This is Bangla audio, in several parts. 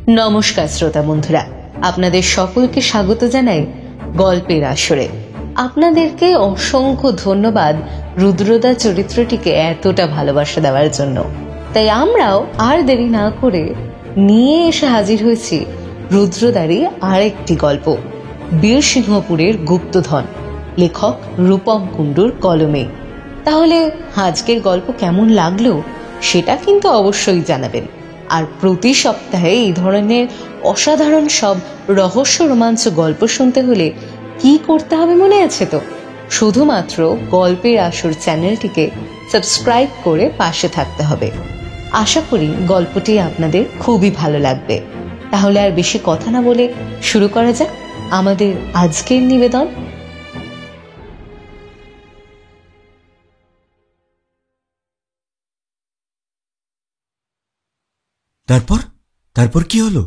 নমস্কার শ্রোতা বন্ধুরা, আপনাদের সকলকে স্বাগত জানাই গল্পের আসরে। আপনাদেরকে অসংখ্য ধন্যবাদ রুদ্রদা চরিত্রটিকে এতটা ভালোবাসা দেওয়ার জন্য। তাই আমরাও আর দেরি না করে নিয়ে এসে হাজির হয়েছি রুদ্রদারই আরেকটি গল্প, বীরসিংহপুরের গুপ্তধন, লেখক রূপম কুণ্ডুর কলমে। তাহলে আজকের গল্প কেমন লাগলো সেটা কিন্তু অবশ্যই জানাবেন। আর প্রতি সপ্তাহে এই ধরনের অসাধারণ সব রহস্য রোমাঞ্চ গল্প শুনতে হলে কি করতে হবে মনে আছে তো? শুধুমাত্র গল্পের আসর চ্যানেলটিকে সাবস্ক্রাইব করে পাশে থাকতে হবে। আশা করি গল্পটি আপনাদের খুবই ভালো লাগবে। তাহলে আর বেশি কথা না বলে শুরু করা যাক আমাদের আজকের নিবেদন। তারপর কি হলো?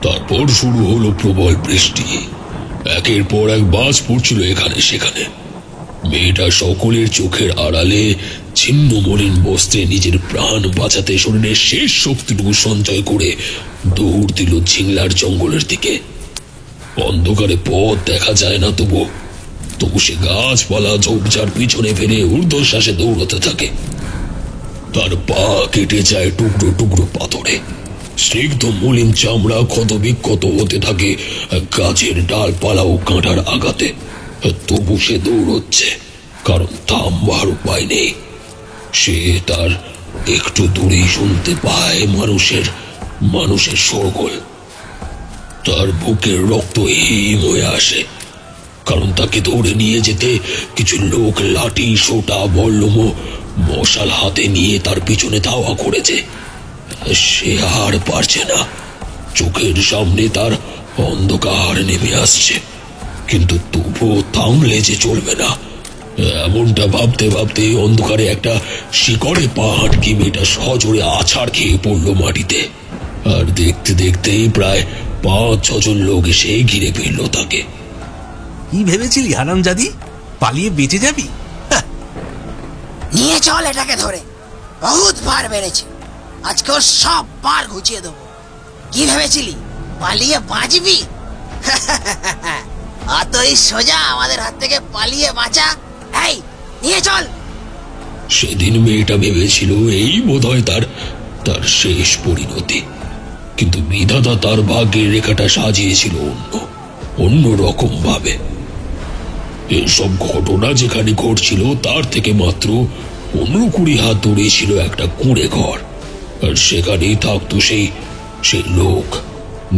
তারপর শুরু হলো প্রবল বৃষ্টি। একের পর এক বাজ পড়ছিল এখানে সেখানে। মেয়েটা সকলের চোখের আড়ালে ছিন্ন মলিন বস্ত্রে নিজের প্রাণ বাঁচাতে শরীরের শেষ শক্তিটুকু সঞ্চয় করে দৌড় দিল ঝিংলার জঙ্গলের দিকে। অন্ধকারে পথ দেখা যায় না, তবু সে গাছপালা ঝোপঝাড় পিছনে ফেলে ঊর্ধ্বশ্বাসে দৌড়তে থাকে। তার পা কেটে যায় টুকরো টুকরো পাথরে, স্নিগ্ধ মলিন চামড়া ক্ষত বিক্ষত হতে থাকে গাছের ডালপালা ও কাঁটার আঘাতে। তবু সে দৌড়চ্ছে, কারণ থামবার উপায় নেই। সে তার একটু দূরেই শুনতে পায় মানুষের শোরগোল। তার বুকের রক্ত হিম হয়ে আসে, কারণ তাকে দৌড়ে নিয়ে যেতে কিছু লোক লাঠি, সোটা, বল্লম, মশাল হাতে নিয়ে তার পিছনে ধাওয়া করেছে। সে আর পারছে না। চোখের সামনে তার অন্ধকার নেমে আসছে, কিন্তু তবুও থামলে যে চলবে না। এমনটা ভাবতে ভাবতে অন্ধকারে একটা শিকড়ে পা আটকে মেয়েটা সজোরে আছাড় খেয়ে পড়লো মাটিতে। আর দেখতে দেখতেই প্রায় 5-6 জন লোক এসে ঘিরে ফেললো তাকে। কি ভেবেছিলি হারামজাদি, পালিয়ে বেঁচে যাবি? নিয়ে চল এটাকে ধরে, বহুত বার বেড়েছে, আজকে ওর সব বার ঘুচিয়ে দেবো। কি ভেবেছিলি পালিয়ে বাঁচবি? অতই সোজা আমাদের হাত থেকে পালিয়ে বাঁচা। এই নিয়ে চল। সেদিন মেয়েটা ভেবেছিল এই বোধহয় তার শেষ পরিণতি, কিন্তু বিধাতা তার ভাগ্যের রেখাটা সাজিয়েছিল অন্য রকম ভাবে। এসব ঘটনা যেখানে ঘটছিল তার থেকে মাত্র 15-20 হাত দূরে ছিল একটা কুঁড়ে ঘর, আর সেখানেই থাকতো সেই লোক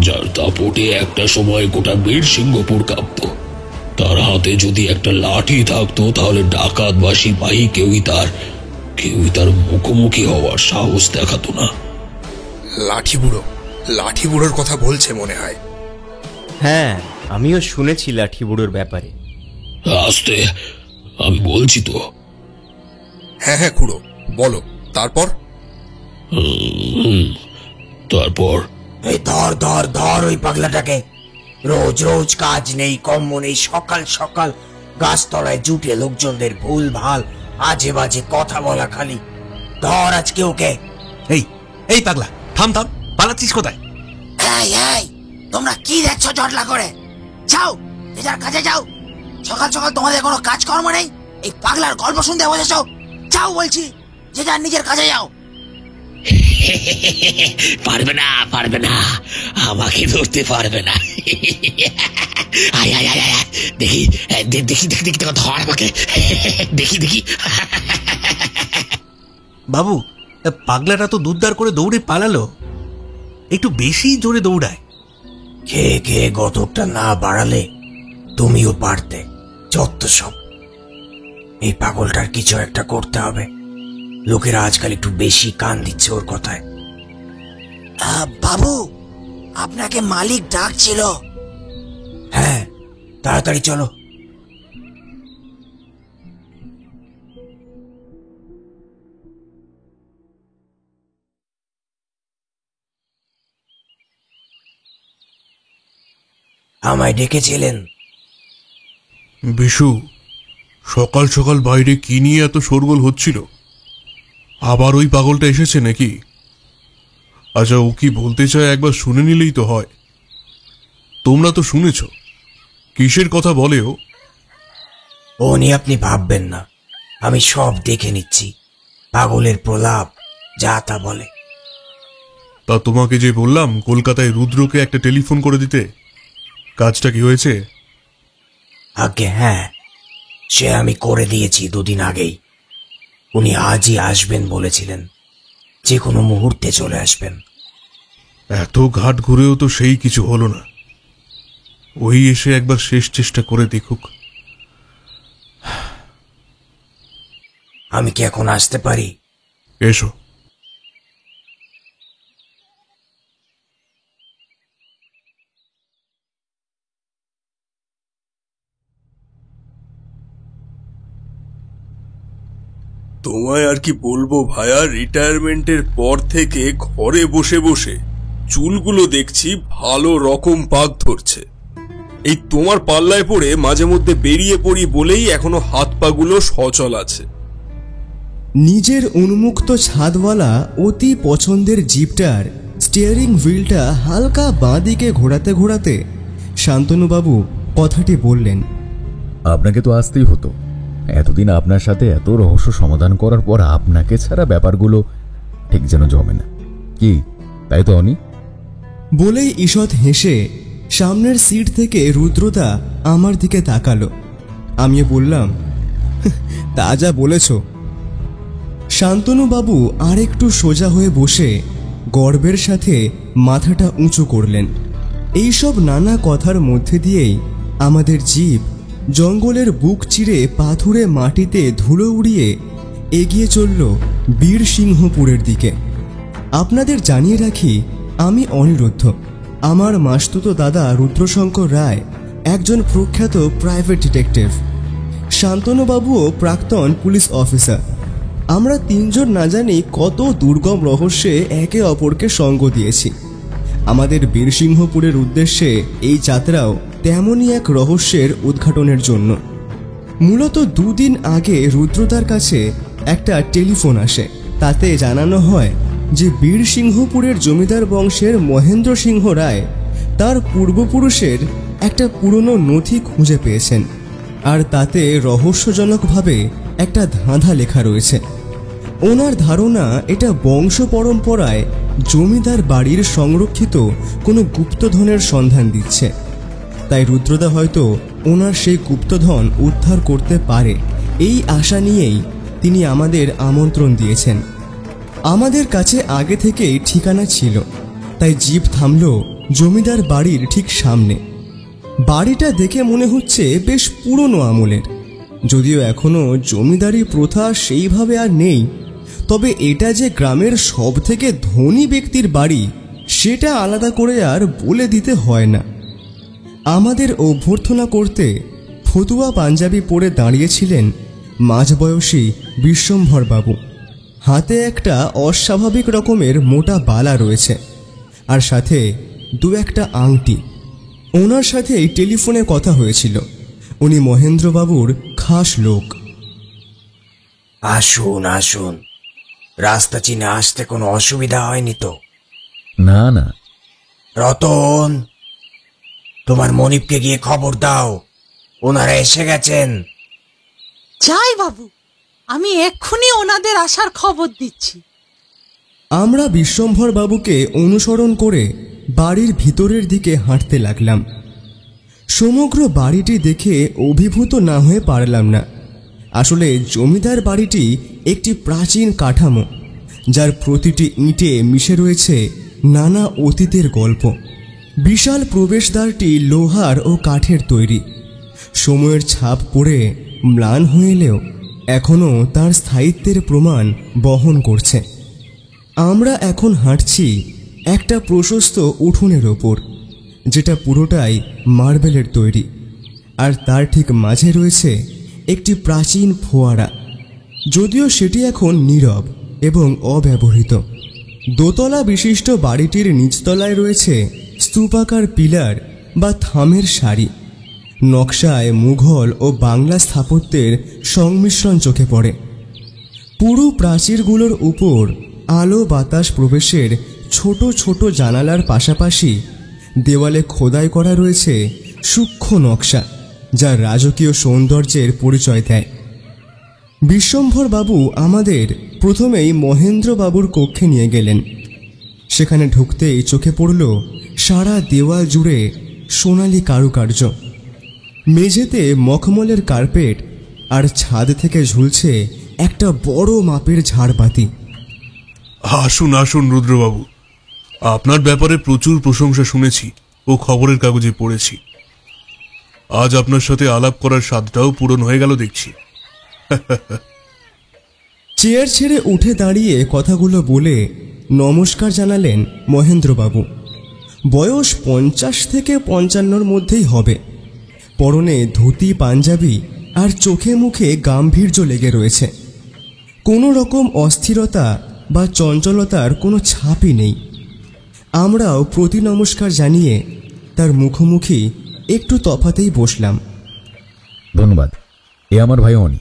যার দাপটে একটা সময় গোটা বীরসিংহপুর কাঁপত। তার হাতে যদি একটা লাঠি থাকতো তাহলে ডাকাত বা সিপাহী কেউই তার মুখোমুখি হওয়ার সাহস দেখাতো না। লাঠি বুড়োর কথা বলছে মনে হয়। হ্যাঁ, আমিও শুনেছি লাঠি বুড়োর ব্যাপারে। আস্তে, আমি বলছি তো। হ্যাঁ খুড়ো, বলো তারপর। তারপর এই ধর ওই পাগলাটাকে। রোজ রোজ কাজ নেই, কম্ম নেই, সকাল সকাল গাছতলায় জুটে লোকজনদের ভুল ভাল আজে বাজে কথা বলা খালি। ধর আজকে ওকে। এই পাগলা, থাম, পালাচ্ছিস কোথায়? এই তোমরা কি দেখছো জটলা করে? যাও, যে যার কাজে যাও। সকাল সকাল তোমাদের কোনো কাজকর্ম নেই, এই পাগলার গল্প শুনতে বসেছো। যাও বলছি, যে যার নিজের কাজে যাও। পারবে না, আমাকে ধরতে পারবে না। দেখি ধর আমাকে, দেখি। বাবু, পাগলাটা তো দুধদার করে দৌড়ে পালালো, একটু বেশি জোরে দৌড়ায়। খেয়ে গতকটা না বাড়ালে তুমিও পারতে। যত সব, এই পাগলটার কিছু একটা করতে হবে। লোকেরা আজকাল একটু বেশি কান দিচ্ছে ওর কথায়। বাবু, আপনাকে মালিক ডাকছিল। হ্যাঁ, তাড়াতাড়ি চলো। আমায় ডেকেছিলেন? বিশু, সকাল সকাল বাইরে কি নিয়ে এত শোরগোল হচ্ছিল? আবার ওই পাগলটা এসেছে নাকি? আচ্ছা, ও কি বলতে চায় একবার শুনে নিলেই তো হয়। তোমরা তো শুনেছ, কিসের কথা বলে ও? ও নিয়ে আপনি ভাববেন না, আমি সব দেখে নিচ্ছি। পাগলের প্রলাপ, যা তা বলে। তা তোমাকে যে বললাম কলকাতায় রুদ্রকে একটা টেলিফোন করে দিতে, কাজটা কি হয়েছে? আগে হ্যাঁ, সে আমি করে দিয়েছি 2 দিন আগেই। উনি আজই আসবেন বলেছিলেন, যে কোনো মুহূর্তে চলে আসবেন। এত ঘাট ঘুরেও তো সেই কিছু হলো না। ওই এসে একবার শেষ চেষ্টা করে দেখুক। আমি কি এখন আসতে পারি? এসো। তোমায় আর কি বলবো ভাইয়া, রিটায়ারমেন্টের পর থেকে ঘরে বসে বসে চুলগুলো দেখছি ভালো রকম পাক ধরছে। এই তোমার পাল্লায় পড়ে মাঝে মধ্যে বেরিয়ে পড়ি বলেই এখনো হাত পাগুলো সচল আছে। নিজের উন্মুক্ত ছাদওয়ালা অতি পছন্দের জিপটার স্টিয়ারিং হুইলটা হালকা বাঁ দিকে ঘোরাতে ঘোরাতে শান্তনুবাবু কথাটি বললেন, আপনাকে তো আসতেই হতো। এতদিন আপনার সাথে এত রহস্য সমাধান করার পর আপনাকে ছাড়া ব্যাপারগুলো ঠিক যেন জমে না। কি তাই তো অনি? বলেই ঈষৎ হেসে সামনের সিট থেকে রুদ্রদা আমার দিকে তাকালো। আমিও বললাম, তা যা বলেছ। শান্তনুবাবু আর একটু সোজা হয়ে বসে গর্বের সাথে মাথাটা উঁচু করলেন। এইসব নানা কথার মধ্যে দিয়েই আমাদের জিপ জঙ্গলের বুক চিরে পাথুরে মাটিতে ধুলো উড়িয়ে এগিয়ে চলল বীরসিংহপুরের দিকে। আপনাদের জানিয়ে রাখি, আমি অনিরুদ্ধ। আমার মাসতুতো দাদা রুদ্রশঙ্কর রায় একজন প্রখ্যাত প্রাইভেট ডিটেকটিভ। শান্তনুবাবুও প্রাক্তন পুলিশ অফিসার। আমরা 3 জন না জানি কত দুর্গম রহস্যে একে অপরকে সঙ্গ দিয়েছি। আমাদের বীরসিংহপুরের উদ্দেশ্যে এই যাত্রাও তেমনই এক রহস্যের উদ্ঘাটনের জন্য। মূলত 2 দিন আগে রুদ্রদার কাছে একটা টেলিফোন আসে। তাতে জানানো হয় যে বীরসিংহপুরের জমিদার বংশের মহেন্দ্র সিংহ রায় তার পূর্বপুরুষের একটা পুরনো নথি খুঁজে পেয়েছেন, আর তাতে রহস্যজনকভাবে একটা ধাঁধা লেখা রয়েছে। ওনার ধারণা এটা বংশ পরম্পরায় জমিদার বাড়ির সংরক্ষিত কোনো গুপ্তধনের সন্ধান দিচ্ছে। তাই রুদ্রদা হয়তো ওনার সেই গুপ্তধন উদ্ধার করতে পারে, এই আশা নিয়েই তিনি আমাদের আমন্ত্রণ দিয়েছেন। আমাদের কাছে আগে থেকেই ঠিকানা ছিল, তাই জিপ থামল জমিদার বাড়ির ঠিক সামনে। বাড়িটা দেখে মনে হচ্ছে বেশ পুরনো আমলের, যদিও এখনো জমিদারি প্রথা সেইভাবে আর নেই। তবে এটা যে গ্রামের সব থেকে ধনী ব্যক্তির বাড়ি সেটা আলাদা করে আর বলে দিতে হয় না। আমাদের অভ্যর্থনা করতে ফতুয়া পাঞ্জাবি পরে দাঁড়িয়েছিলেন মাঝবয়সী বিশ্বম্ভরবাবু। হাতে একটা অস্বাভাবিক রকমের মোটা বালা রয়েছে, আর সাথে 2-1টা আংটি। ওনার সাথেই টেলিফোনে কথা হয়েছিল। উনি মহেন্দ্রবাবুর খাস লোক। আসুন আসুন, রাস্তা চিনে আসতে কোনো অসুবিধা হয়নি তো? না না। রতন, তোমার মনিবকে গিয়ে খবর দাও, ওনারা এসে গেছেন। যাই বাবু, আমি এক্ষুনি ওনাদের আসার খবর দিচ্ছি। আমরা বিশ্বম্ভরবাবুকে অনুসরণ করে বাড়ির ভিতরের দিকে হাঁটতে লাগলাম। সমগ্র বাড়িটি দেখে অভিভূত না হয়ে পারলাম না। আসলে জমিদার বাড়িটি একটি প্রাচীন কাঠামো, যার প্রতিটি ইঁটে মিশে রয়েছে নানা অতীতের গল্প। বিশাল প্রবেশদ্বারটি লোহার ও কাঠের তৈরি। সময়ের ছাপ পড়ে ম্লান হয়ে এলেও এখনও তার স্থায়িত্বের প্রমাণ বহন করছে। আমরা এখন হাঁটছি একটা প্রশস্ত উঠোনের ওপর, যেটা পুরোটাই মার্বেলের তৈরি, আর তার ঠিক মাঝে রয়েছে একটি প্রাচীন ফোয়ারা, যদিও সেটি এখন নীরব এবং অব্যবহৃত। দোতলা বিশিষ্ট বাড়িটির নিচতলায় রয়েছে স্তূপাকার পিলার বা থামের সারি। নকশায় মুঘল ও বাংলা স্থাপত্যের সংমিশ্রণ চোখে পড়ে। পুরো প্রাচীরগুলোর উপর আলো বাতাস প্রবেশের ছোট ছোট জানালার পাশাপাশি দেওয়ালে খোদাই করা রয়েছে সূক্ষ্ম নকশা, যা রাজকীয় সৌন্দর্যের পরিচয় দেয়। বিশ্বম্ভর বাবু আমাদের প্রথমেই মহেন্দ্রবাবুর কক্ষে নিয়ে গেলেন। সেখানে ঢুকতেই চোখে পড়ল সারা দেওয়াল জুড়ে সোনালি কারুকার্য। মেঝেতে মখমলের কার্পেট, আর ছাদ থেকে ঝুলছে একটা বড় মাপের ঝাড়বাতি। আসুন আসুন রুদ্রবাবু, আপনার ব্যাপারে প্রচুর প্রশংসা শুনেছি ও খবরের কাগজে পড়েছি। আজ আপনার সাথে আলাপ করার স্বাদটাও পূরণ হয়ে গেল দেখছি। চেয়ার ছেড়ে উঠে দাঁড়িয়ে কথাগুলো বলে নমস্কার জানালেন মহেন্দ্রবাবু। বয়স 50 থেকে 55 মধ্যেই হবে। পরনে ধুতি পাঞ্জাবি আর চোখে মুখে গাম্ভীর্য লেগে রয়েছে। কোনো রকম অস্থিরতা বা চঞ্চলতার কোনো ছাপই নেই। আমরাও প্রতি নমস্কার জানিয়ে তার মুখোমুখি একটু তফাতেই বসলাম। ধন্যবাদ। এ আমার ভাই অনি,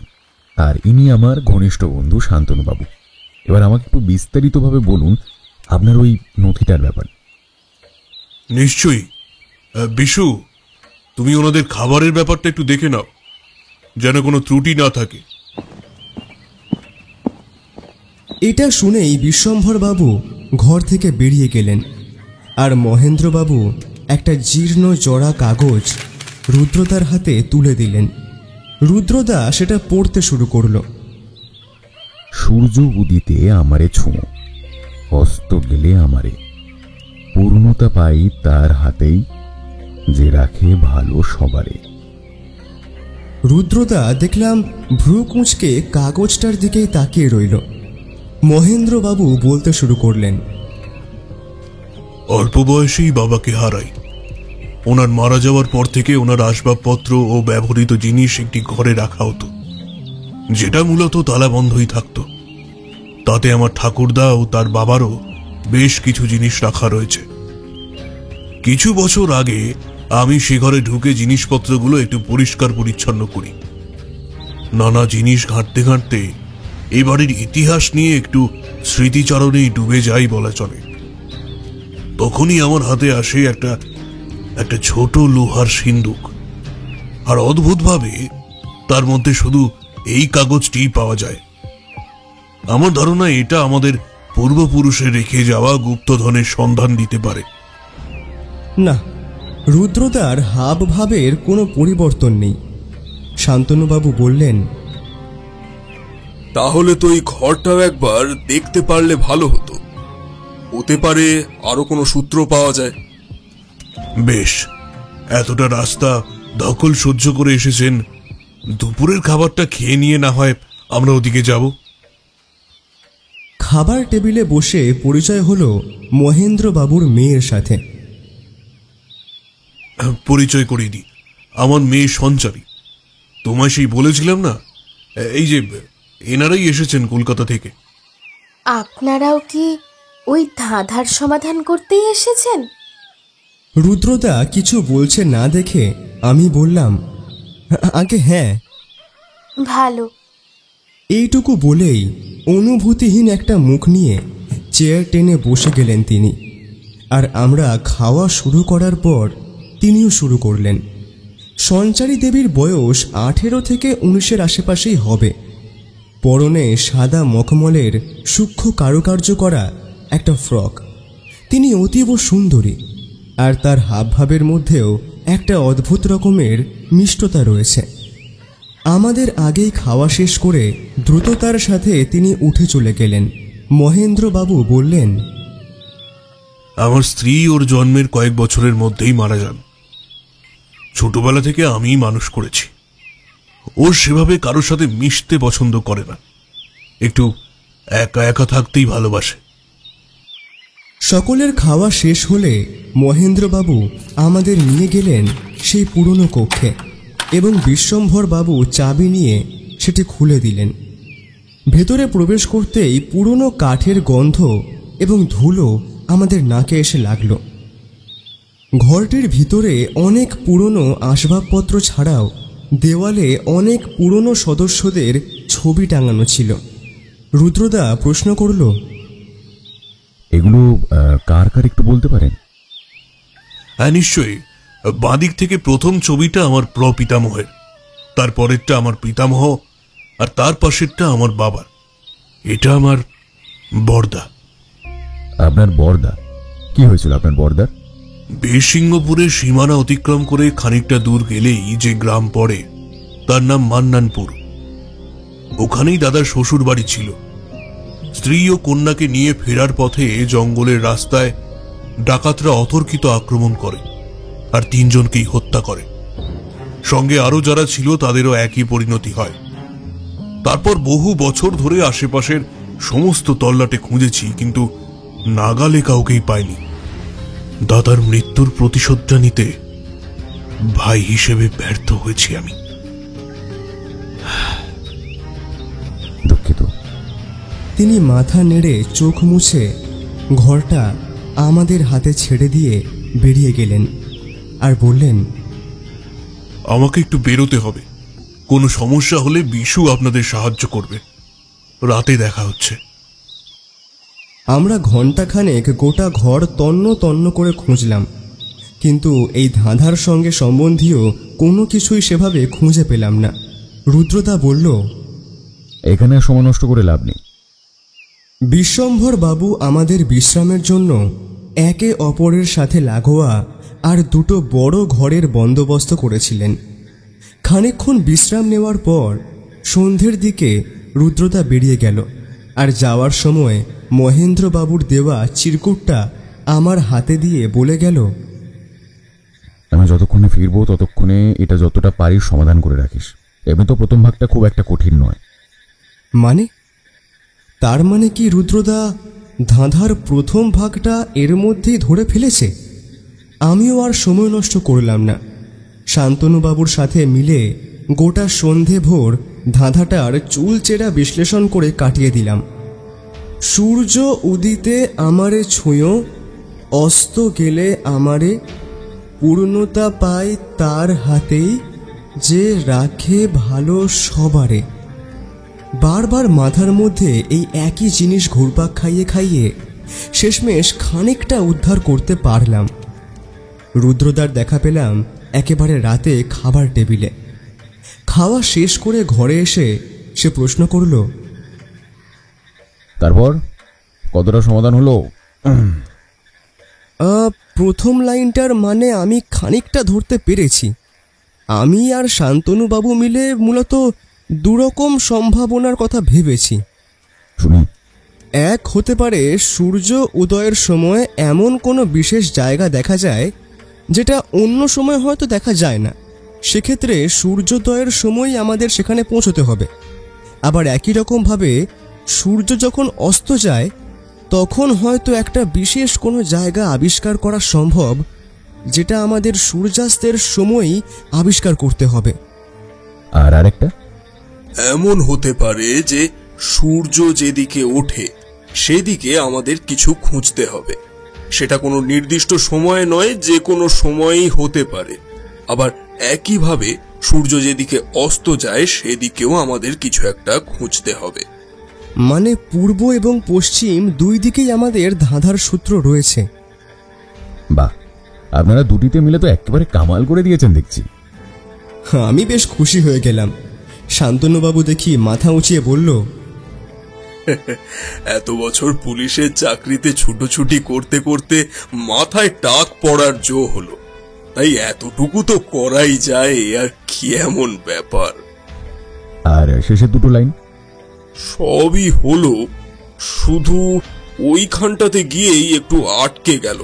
আর ইনি আমার ঘনিষ্ঠ বন্ধু শান্তনুবাবু। এবার আমাকে একটু বিস্তারিতভাবে বলুন আপনার ওই নথিটার ব্যাপার। নিশ্চয়ই। বিশু, তুমি ওনাদের খাবারের ব্যাপারটা একটু দেখে নাও, যেন কোনো ত্রুটি না থাকে। এটা শুনেই বিশ্বম্ভরবাবু ঘর থেকে বেরিয়ে গেলেন, আর মহেন্দ্রবাবু একটা জীর্ণ জড়া কাগজ রুদ্রদার হাতে তুলে দিলেন। রুদ্রদা সেটা পড়তে শুরু করল। সূর্য উদিতে আমারে ছুঁয়ো, অস্ত গেলে আমারে, পূর্ণতা পাই তার হাতেই, যে রাখে ভালো সবারে। রুদ্রদা দেখলাম ভ্রু কুঁচকে কাগজটার দিকেই তাকিয়ে রইল। মহেন্দ্রবাবু বলতে শুরু করলেন। অল্প বয়সেই বাবাকে হারাই। ওনার মারা যাওয়ার পর থেকে ওনার আসবাবপত্র ও ব্যবহৃত জিনিস একটি ঘরে রাখা হতো, যেটা মূলত তালাবন্ধই থাকত। তাতে আমার ঠাকুরদা ও তার বাবারও বেশ কিছু জিনিস রাখা রয়েছে। কিছু বছর আগে আমি সে ঘরে ঢুকে জিনিসপত্রগুলো একটু পরিষ্কার পরিচ্ছন্ন করি। নানা জিনিস ঘাঁটতে ঘাঁটতে এই বাড়ির ইতিহাস নিয়ে একটু স্মৃতিচারণেই ডুবে যাই বলা চলে। তখনই আমার হাতে আসে একটা ছোট লোহার সিন্দুক, আর অদ্ভুতভাবে তার মধ্যে শুধু এই কাগজটিই পাওয়া যায়। আমার ধারণা এটা আমাদের পূর্বপুরুষে রেখে যাওয়া গুপ্তধনের সন্ধান দিতে পারে। না, রুদ্রদার হাবভাবের কোনো পরিবর্তন নেই। শান্তনুবাবু বললেন, তাহলে তো এই ঘরটাও একবার দেখতে পারলে ভালো হতো। হতে পারে আরো কোনো সূত্র পাওয়া যায়। বেশ, এতটা রাস্তা ধকল সহ্য করে এসেছেন, দুপুরের খাবারটা খেয়ে নিয়ে না হয় আমরা ওদিকে যাব। খাবার টেবিলে বসে পরিচয় হলো মহেন্দ্রবাবুর মেয়ের সাথে। পরিচয় করিয়ে দিই, আমার মেয়ে সঞ্চারী। তোমায় সেই বলেছিলাম না, এই যে এনারাই এসেছেন কলকাতা থেকে। আপনারাও কি ওই ধাঁধার সমাধান করতেই এসেছেন? রুদ্রদা কিছু বলছে না দেখে আমি বললাম, আগে হ্যাঁ। ভালো। এইটুকু বলেই অনুভূতিহীন একটা মুখ নিয়ে চেয়ার টেনে বসে গেলেন তিনি। আর আমরা খাওয়া শুরু করার পর তিনিও শুরু করলেন। সঞ্চারী দেবীর বয়স 18 থেকে 19-এর আশেপাশেই হবে। পরনে সাদা মখমলের সূক্ষ্ম কারুকার্য করা একটা ফ্রক। তিনি অতীব সুন্দরী, আর তার হাবভাবের মধ্যেও একটা অদ্ভুত রকমের মিষ্টতা রয়েছে। আমাদের আগেই খাওয়া শেষ করে দ্রুততার সাথে তিনি উঠে চলে গেলেন। মহেন্দ্রবাবু বললেন, আমার স্ত্রী ওর জন্মের কয়েক বছরের মধ্যেই মারা যান। ছোটবেলা থেকে আমিই মানুষ করেছি। ওর সেভাবে কারোর সাথে মিশতে পছন্দ করে না, একটু একা একা থাকতেই ভালোবাসে। সকলের খাওয়া শেষ হলে মহেন্দ্রবাবু আমাদের নিয়ে গেলেন সেই পুরনো কক্ষে, এবং বিশ্বম্ভরবাবু চাবি নিয়ে সেটি খুলে দিলেন। ভেতরে প্রবেশ করতেই পুরনো কাঠের গন্ধ এবং ধুলো আমাদের নাকে এসে লাগলো। ঘরটির ভিতরে অনেক পুরনো আসবাবপত্র ছাড়াও দেওয়ালে অনেক পুরনো সদস্যদের ছবি টাঙানো ছিল। রুদ্রদা প্রশ্ন করল, এগুলো কার কার একটু বলতে পারেন? হ্যাঁ, নিশ্চয়ই। বাঁদিক থেকে প্রথম ছবিটা আমার প্রপিতামহের, তারপরেরটা আমার পিতামহ, আর তার পাশেরটা আমার বাবার। এটা আমার বর্দা। আপনার বর্দা? কি হয়েছিল আপনার বর্দার? বীরসিংহপুরের সীমানা অতিক্রম করে খানিকটা দূর গেলেই যে গ্রাম পড়ে তার নাম মান্নানপুর। ওখানেই দাদার শ্বশুর বাড়ি ছিল। স্ত্রী ও কন্যাকে নিয়ে ফেরার পথে জঙ্গলের রাস্তায় ডাকাতরা অতর্কিত আক্রমণ করে আর 3 জনকেই হত্যা করে। সঙ্গে আরো যারা ছিল তাদেরও একই পরিণতি হয়। তারপর বহু বছর ধরে আশেপাশের সমস্ত তল্লাটে খুঁজেছি, কিন্তু নাগালে কাউকেই পাইনি। দাদার মৃত্যুর প্রতিশোধটা নিতে ভাই হিসেবে ব্যর্থ হয়েছি আমি। দুঃখিত। তিনি মাথা নেড়ে চোখ মুছে ঘরটা আমাদের হাতে ছেড়ে দিয়ে বেরিয়ে গেলেন আর বললেন, আমাকে একটু বেরোতে হবে। কোনো সমস্যা হলে বিশু আপনাদের সাহায্য করবে। রাতে দেখা হচ্ছে। আমরা ঘণ্টাখানেক গোটা ঘর তন্ন তন্ন করে খুঁজলাম, কিন্তু এই ধাঁধার সঙ্গে সম্বন্ধীয় কোনো কিছুই সেভাবে খুঁজে পেলাম না। রুদ্রদা বলল, এখানে সময় নষ্ট করে লাভ নেই। বিশ্বম্ভর বাবু আমাদের বিশ্রামের জন্য একে অপরের সাথে লাগোয়া আর 2টো বড় ঘরের বন্দোবস্ত করেছিলেন। খানিকক্ষণ বিশ্রাম নেওয়ার পর সন্ধ্যের দিকে রুদ্রদা বেরিয়ে গেল, আর যাওয়ার সময় মহেন্দ্রবাবুর দেওয়া চিরকুটটা আমার হাতে দিয়ে বলে গেল, আমি যতক্ষণে ফিরবো ততক্ষণে এটা যতটা পারিস সমাধান করে রাখিস। এমনি তো প্রথম ভাগটা খুব একটা কঠিন নয়। মানে? তার মানে কি রুদ্রদা ধাঁধার প্রথম ভাগটা এর মধ্যেই ধরে ফেলেছে? আমিও আর সময় নষ্ট করলাম না। শান্তনুবাবুর সাথে মিলে গোটা সন্ধে ভোর ধাঁধাটার চুলচেরা বিশ্লেষণ করে কাটিয়ে দিলাম। সূর্য উদিতে আমারে ছুঁয়ো, অস্ত গেলে আমারে, পূর্ণতা পায় তার হাতেই, যে রাখে ভালো সবারে। বারবার মাথার মধ্যে এই একই জিনিস ঘুরপাক খাইয়ে খাইয়ে শেষমেশ খানিকটা উদ্ধার করতে পারলাম। রুদ্রদার দেখা পেলাম একেবারে রাতে খাবার টেবিলে। খাওয়া শেষ করে ঘরে এসে সে প্রশ্ন করল, তারপর কতটা সমাধান হলো? প্রথম লাইনটার মানে আমি খানিকটা ধরতে পেরেছি। আমি আর শান্তনুবাবু মিলে মূলত 2 রকম সম্ভাবনার কথা ভেবেছি। শুনি। এক হতে পারে সূর্য উদয়ের সময় এমন কোনো বিশেষ জায়গা দেখা যায় যেটা অন্য সময় হয়তো দেখা যায় না। সেক্ষেত্রে সূর্যোদয়ের সময় আমাদের সেখানে পৌঁছতে হবে। আবার একই রকমভাবে সূর্য যখন অস্ত যায় তখন হয়তো একটা বিশেষ কোনো জায়গা আবিষ্কার করা সম্ভব, যেটা আমাদের সূর্যাস্তের সময়ই আবিষ্কার করতে হবে। আর আরেকটা? এমন হতে পারে যে সূর্য যেদিকে ওঠে সেদিকে আমাদের কিছু খুঁজতে হবে। সেটা কোনো নির্দিষ্ট সময় নয়, যে কোনো সময়ই হতে পারে। আবার একইভাবে সূর্য যেদিকে অস্ত যায় সেদিকেও আমাদের কিছু একটা খুঁজতে হবে। মানে পূর্ব এবং পশ্চিম 2 দিকেই আমাদের ধাঁধার সূত্র রয়েছে। বাহ, আপনারা দুটিতে মিলে তো একেবারে কামাল করে দিয়েছেন দেখছি। আমি বেশ খুশি হয়ে গেলাম। শান্তনুবাবু দেখি মাথা উঁচিয়ে বলল, এত বছর পুলিশের চাকরিতে ছুটোছুটি করতে করতে মাথায় টাক পড়ার জো হলো, তাই এতটুকু তো করাই যায়। আর কি এমন ব্যাপার। আর শেষের 2টো লাইন? সবই হলো, শুধু ওইখানটাতে গিয়েই একটু আটকে গেল।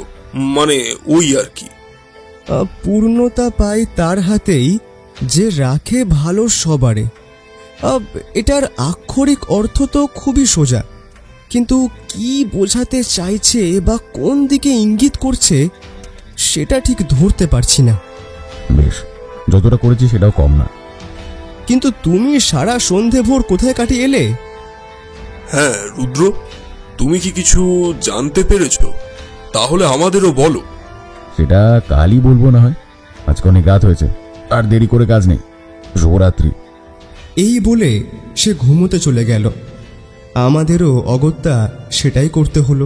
মানে ওই আর কি। পূর্ণতা পায় তার হাতেই, যে রাখে ভালো সবারে। এটার আক্ষরিক অর্থ তো খুবই সোজা, কিন্তু কি বোঝাতে চাইছে বা কোন দিকে ইঙ্গিত করছে সেটা ঠিক ধরতে পারছি না। বেশ, যতটা করেছি সেটাও কম না। কিন্তু তুমি সারা সন্ধে ভোর কোথায় কাটিয়ে এলে? হ্যাঁ রুদ্র, তুমি কি কিছু জানতে পেরেছ? তাহলে আমাদেরও বলো। সেটা কালই বলবো না হয়। আজকে অনেক রাত হয়েছে, আর দেরি করে কাজ নেই। শুভরাত্রি। এই বলে সে ঘুমোতে চলে গেল। আমাদেরও অগত্যা সেটাই করতে হলো।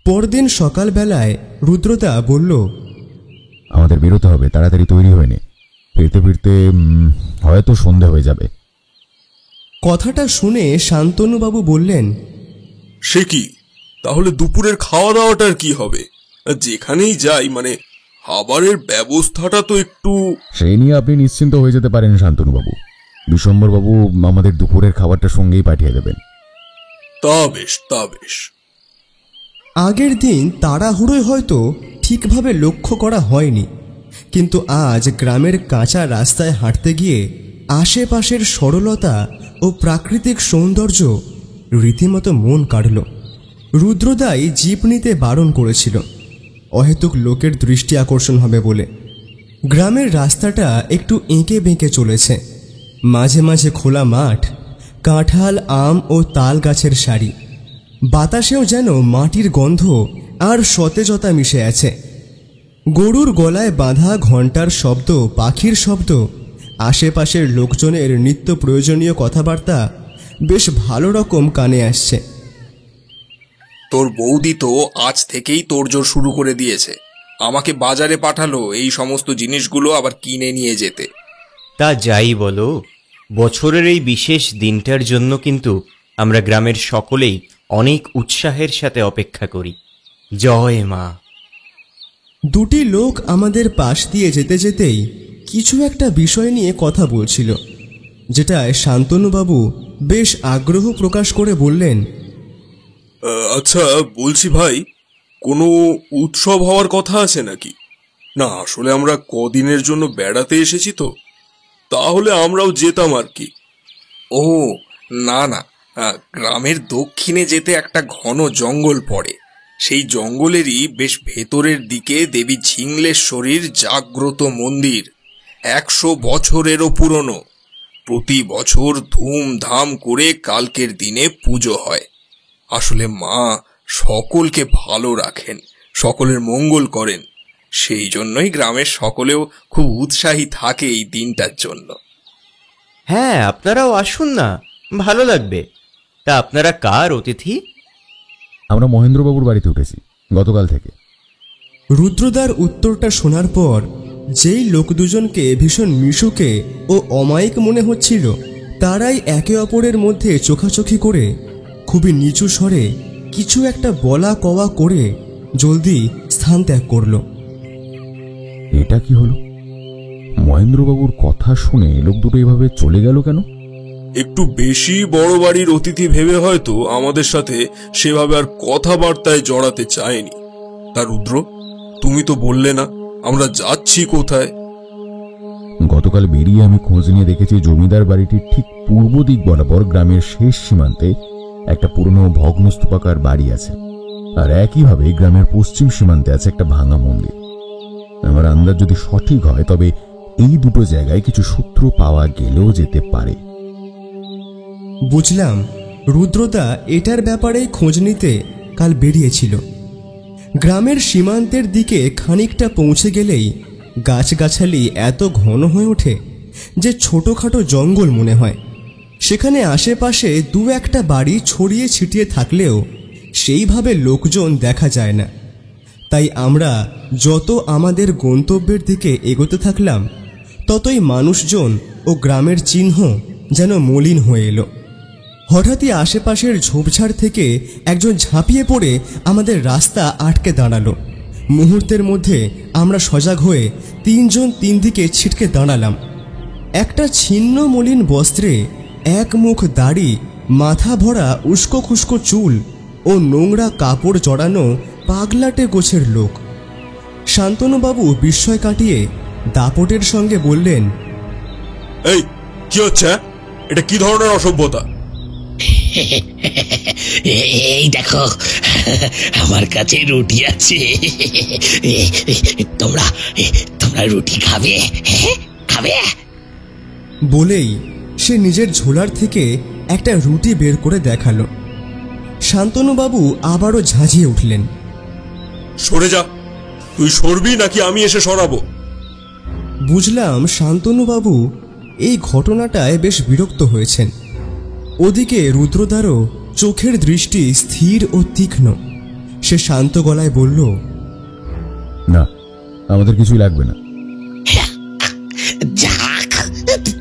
পরদিন সকালবেলায় রুদ্রদা বলল, আমাদের বেরোতে হবে, তাড়াতাড়ি তৈরি হয়ে নে, ফিরতে ফিরতে হয়তো সন্ধে হয়ে যাবে। কথাটা শুনে শান্তনুবাবু বললেন, সে কি, তাহলে দুপুরের খাওয়া দাওয়াটার কি হবে? যেখানেই যাই মানে খাবারের ব্যবস্থাটা তো একটু। সে নিয়ে আপনি নিশ্চিন্ত হয়ে যেতে পারেন শান্তনুবাবু, বিশ্বম্বরবাবু আমাদের দুপুরের খাবারটা সঙ্গেই পাঠিয়ে দেবেন। তা বেশ, তা বেশ। আগের দিন তাড়াহুড়োয় হয়তো ঠিকভাবে লক্ষ্য করা হয়নি, কিন্তু আজ গ্রামের কাঁচা রাস্তায় হাঁটতে গিয়ে আশেপাশের সরলতা ও প্রাকৃতিক সৌন্দর্য রীতিমতো মন কাড়ল। রুদ্রদাই জিপ নিতে বারণ করেছিল, অহেতুক লোকের দৃষ্টি আকর্ষণ হবে বলে। গ্রামের রাস্তাটা একটু এঁকে বেঁকে চলেছে, মাঝে মাঝে খোলা মাঠ, কাঁঠাল, আম ও তাল গাছের সারি। বাতাসেও যেন মাটির গন্ধ আর সতেজতা মিশে আছে। গরুর গলায় বাঁধা ঘণ্টার শব্দ, পাখির শব্দ, আশেপাশের লোকজনের নিত্য প্রয়োজনীয় কথাবার্তা বেশ ভালো রকম কানে আসছে। তোর বৌদি তো আজ থেকেই তোড়জোড় শুরু করে দিয়েছে, আমাকে বাজারে পাঠালো এই সমস্ত জিনিসগুলো আবার কিনে নিয়ে যেতে। তা যাই বলো, বছরের এই বিশেষ দিনটার জন্য কিন্তু আমরা গ্রামের সকলেই অনেক উৎসাহের সাথে অপেক্ষা করি। জয় মা। দুটি লোক আমাদের পাশ দিয়ে যেতে যেতেই কিছু একটা বিষয় নিয়ে কথা বলছিল, যেটায় শান্তনুবাবু বেশ আগ্রহ প্রকাশ করে বললেন, আচ্ছা বলছি ভাই, কোনো উৎসব হওয়ার কথা আছে নাকি? না আসলে আমরা কদিনের জন্য বেড়াতে এসেছি তো, তাহলে আমরাও যেতাম আর কি। ও না না, গ্রামের দক্ষিণে যেতে একটা ঘন জঙ্গল পড়ে, সেই জঙ্গলেরই বেশ ভেতরের দিকে দেবী ঝিংলেশ্বরীর জাগ্রত মন্দির, 100 বছরেরও পুরনো। প্রতি বছর ধুমধাম করে কালকের দিনে পুজো হয়। আসলে মা সকলকে ভালো রাখেন, সকলের মঙ্গল করেন, সেই জন্যই গ্রামের সকলেও খুব উৎসাহী থাকে এই দিনটার জন্য। হ্যাঁ, আপনারাও আসুন না, ভালো লাগবে। তা আপনারা কার অতিথি? আমরা মহেন্দ্রবাবুর বাড়িতে উঠেছি গতকাল থেকে। রুদ্রদার উত্তরটা শোনার পর যেই লোক দুজনকে ভীষণ মিশুকে ও অমায়িক মনে হচ্ছিল, তারাই একে অপরের মধ্যে চোখাচোখি করে খুবই নিচু স্বরে কিছু একটা বলা কওয়া করে জলদি স্থান ত্যাগ করল। এটা কি হলো? মহেন্দ্রবাবুর কথা শুনে লোক দুটো এভাবে চলে গেল কেন? একটু বেশি বড় বাড়ির অতিথি ভেবে হয়তো আমাদের সাথে সেভাবে আর কথাবার্তায় জড়াতে চায়নি। তা রুদ্র, তুমি তো বললে না আমরা যাচ্ছি কোথায়? গতকাল বেরিয়ে আমি খোঁজ নিয়ে দেখেছি জমিদার বাড়িটির ঠিক পূর্ব দিক বরাবর গ্রামের শেষ সীমান্তে একটা পুরনো ভগ্নস্তূপাকার বাড়ি আছে, আর একইভাবে গ্রামের পশ্চিম সীমান্তে আছে একটা ভাঙা মন্দির। আমার আন্দাজ যদি সঠিক হয় তবে এই দুটো জায়গায় কিছু সূত্র পাওয়া গেলেও যেতে পারে। বুঝলাম রুদ্রদা এটার ব্যাপারেই খোঁজ নিতে কাল বেরিয়েছিল। গ্রামের সীমান্তের দিকে খানিকটা পৌঁছে গেলেই গাছগাছালি এত ঘন হয়ে ওঠে যে ছোটখাটো জঙ্গল মনে হয়। সেখানে আশেপাশে দু একটা বাড়ি ছড়িয়ে ছিটিয়ে থাকলেও সেইভাবে লোকজন দেখা যায় না। তাই আমরা যত আমাদের গন্তব্যের দিকে এগোতে থাকলাম, ততই মানুষজন ও গ্রামের চিহ্ন যেন মলিন হয়ে এলো। হঠাৎই আশেপাশের ঝোপঝাড় থেকে একজন ঝাঁপিয়ে পড়ে আমাদের রাস্তা আটকে দাঁড়ালো। মুহূর্তের মধ্যে আমরা সজাগ হয়ে তিনজন তিন দিকে ছিটকে দাঁড়ালাম। একটা ছিন্ন মলিন বস্ত্রে, এক মুখ দাড়ি, মাথা ভরা উস্কো খুস্কো চুল ও নোংরা কাপড় জড়ানো পাগলাটে গোছের লোক। শান্তনুবাবু বিস্ময় কাটিয়ে দাপটের সঙ্গে বললেন, এই কি হচ্ছে? এটা কি ধরনের অসভ্যতা? এই দেখো, আমার কাছে রুটি আছে, তোমরা তোমরা রুটি খাবে? খাবে? বলেই সে নিজের ঝোলার থেকে একটা রুটি বের করে দেখালো। শান্তনুবাবু আবারও ঝাঁঝিয়ে উঠলেন, সরে যা, তুই সরবি নাকি আমি এসে সরাবো? বুঝলাম শান্তনুবাবু এই ঘটনাটায় বেশ বিরক্ত হয়েছেন। ওদিকে রুদ্রদারও চোখের দৃষ্টি স্থির ও তীক্ষ্ণ। সে শান্ত গলায় বলল, না, আমাদের কিছুই লাগবে না। যাক,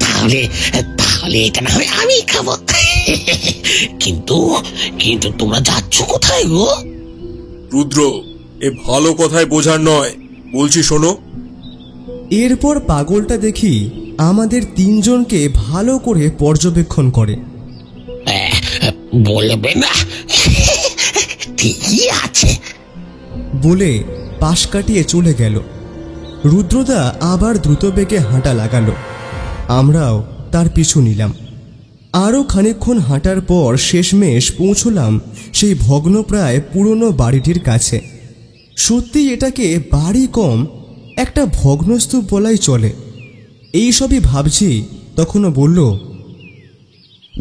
তাহলে তাহলে এটা না হয় আমি খাবো। কিন্তু কিন্তু তোমরা যাচ্ছ কোথায় গো? রুদ্র, এ ভালো কথায় বোঝার নয়, বলছি শোনো। এরপর পাগলটা দেখি আমাদের তিনজনকে ভালো করে পর্যবেক্ষণ করে। বলবে না, ঠিকই আছে বলে পাশ কাটিয়ে চলে গেল। রুদ্রদা আবার দ্রুত বেগে হাঁটা লাগালো, আমরাও তার পিছু নিলাম। আরও খানিকক্ষণ হাঁটার পর শেষমেশ পৌঁছলাম সেই ভগ্নপ্রায় পুরনো বাড়িটির কাছে। সত্যি এটাকে বাড়ি কম, একটা ভগ্নস্তূপ বলাই চলে। এইসবই ভাবছি, তখনও বলল,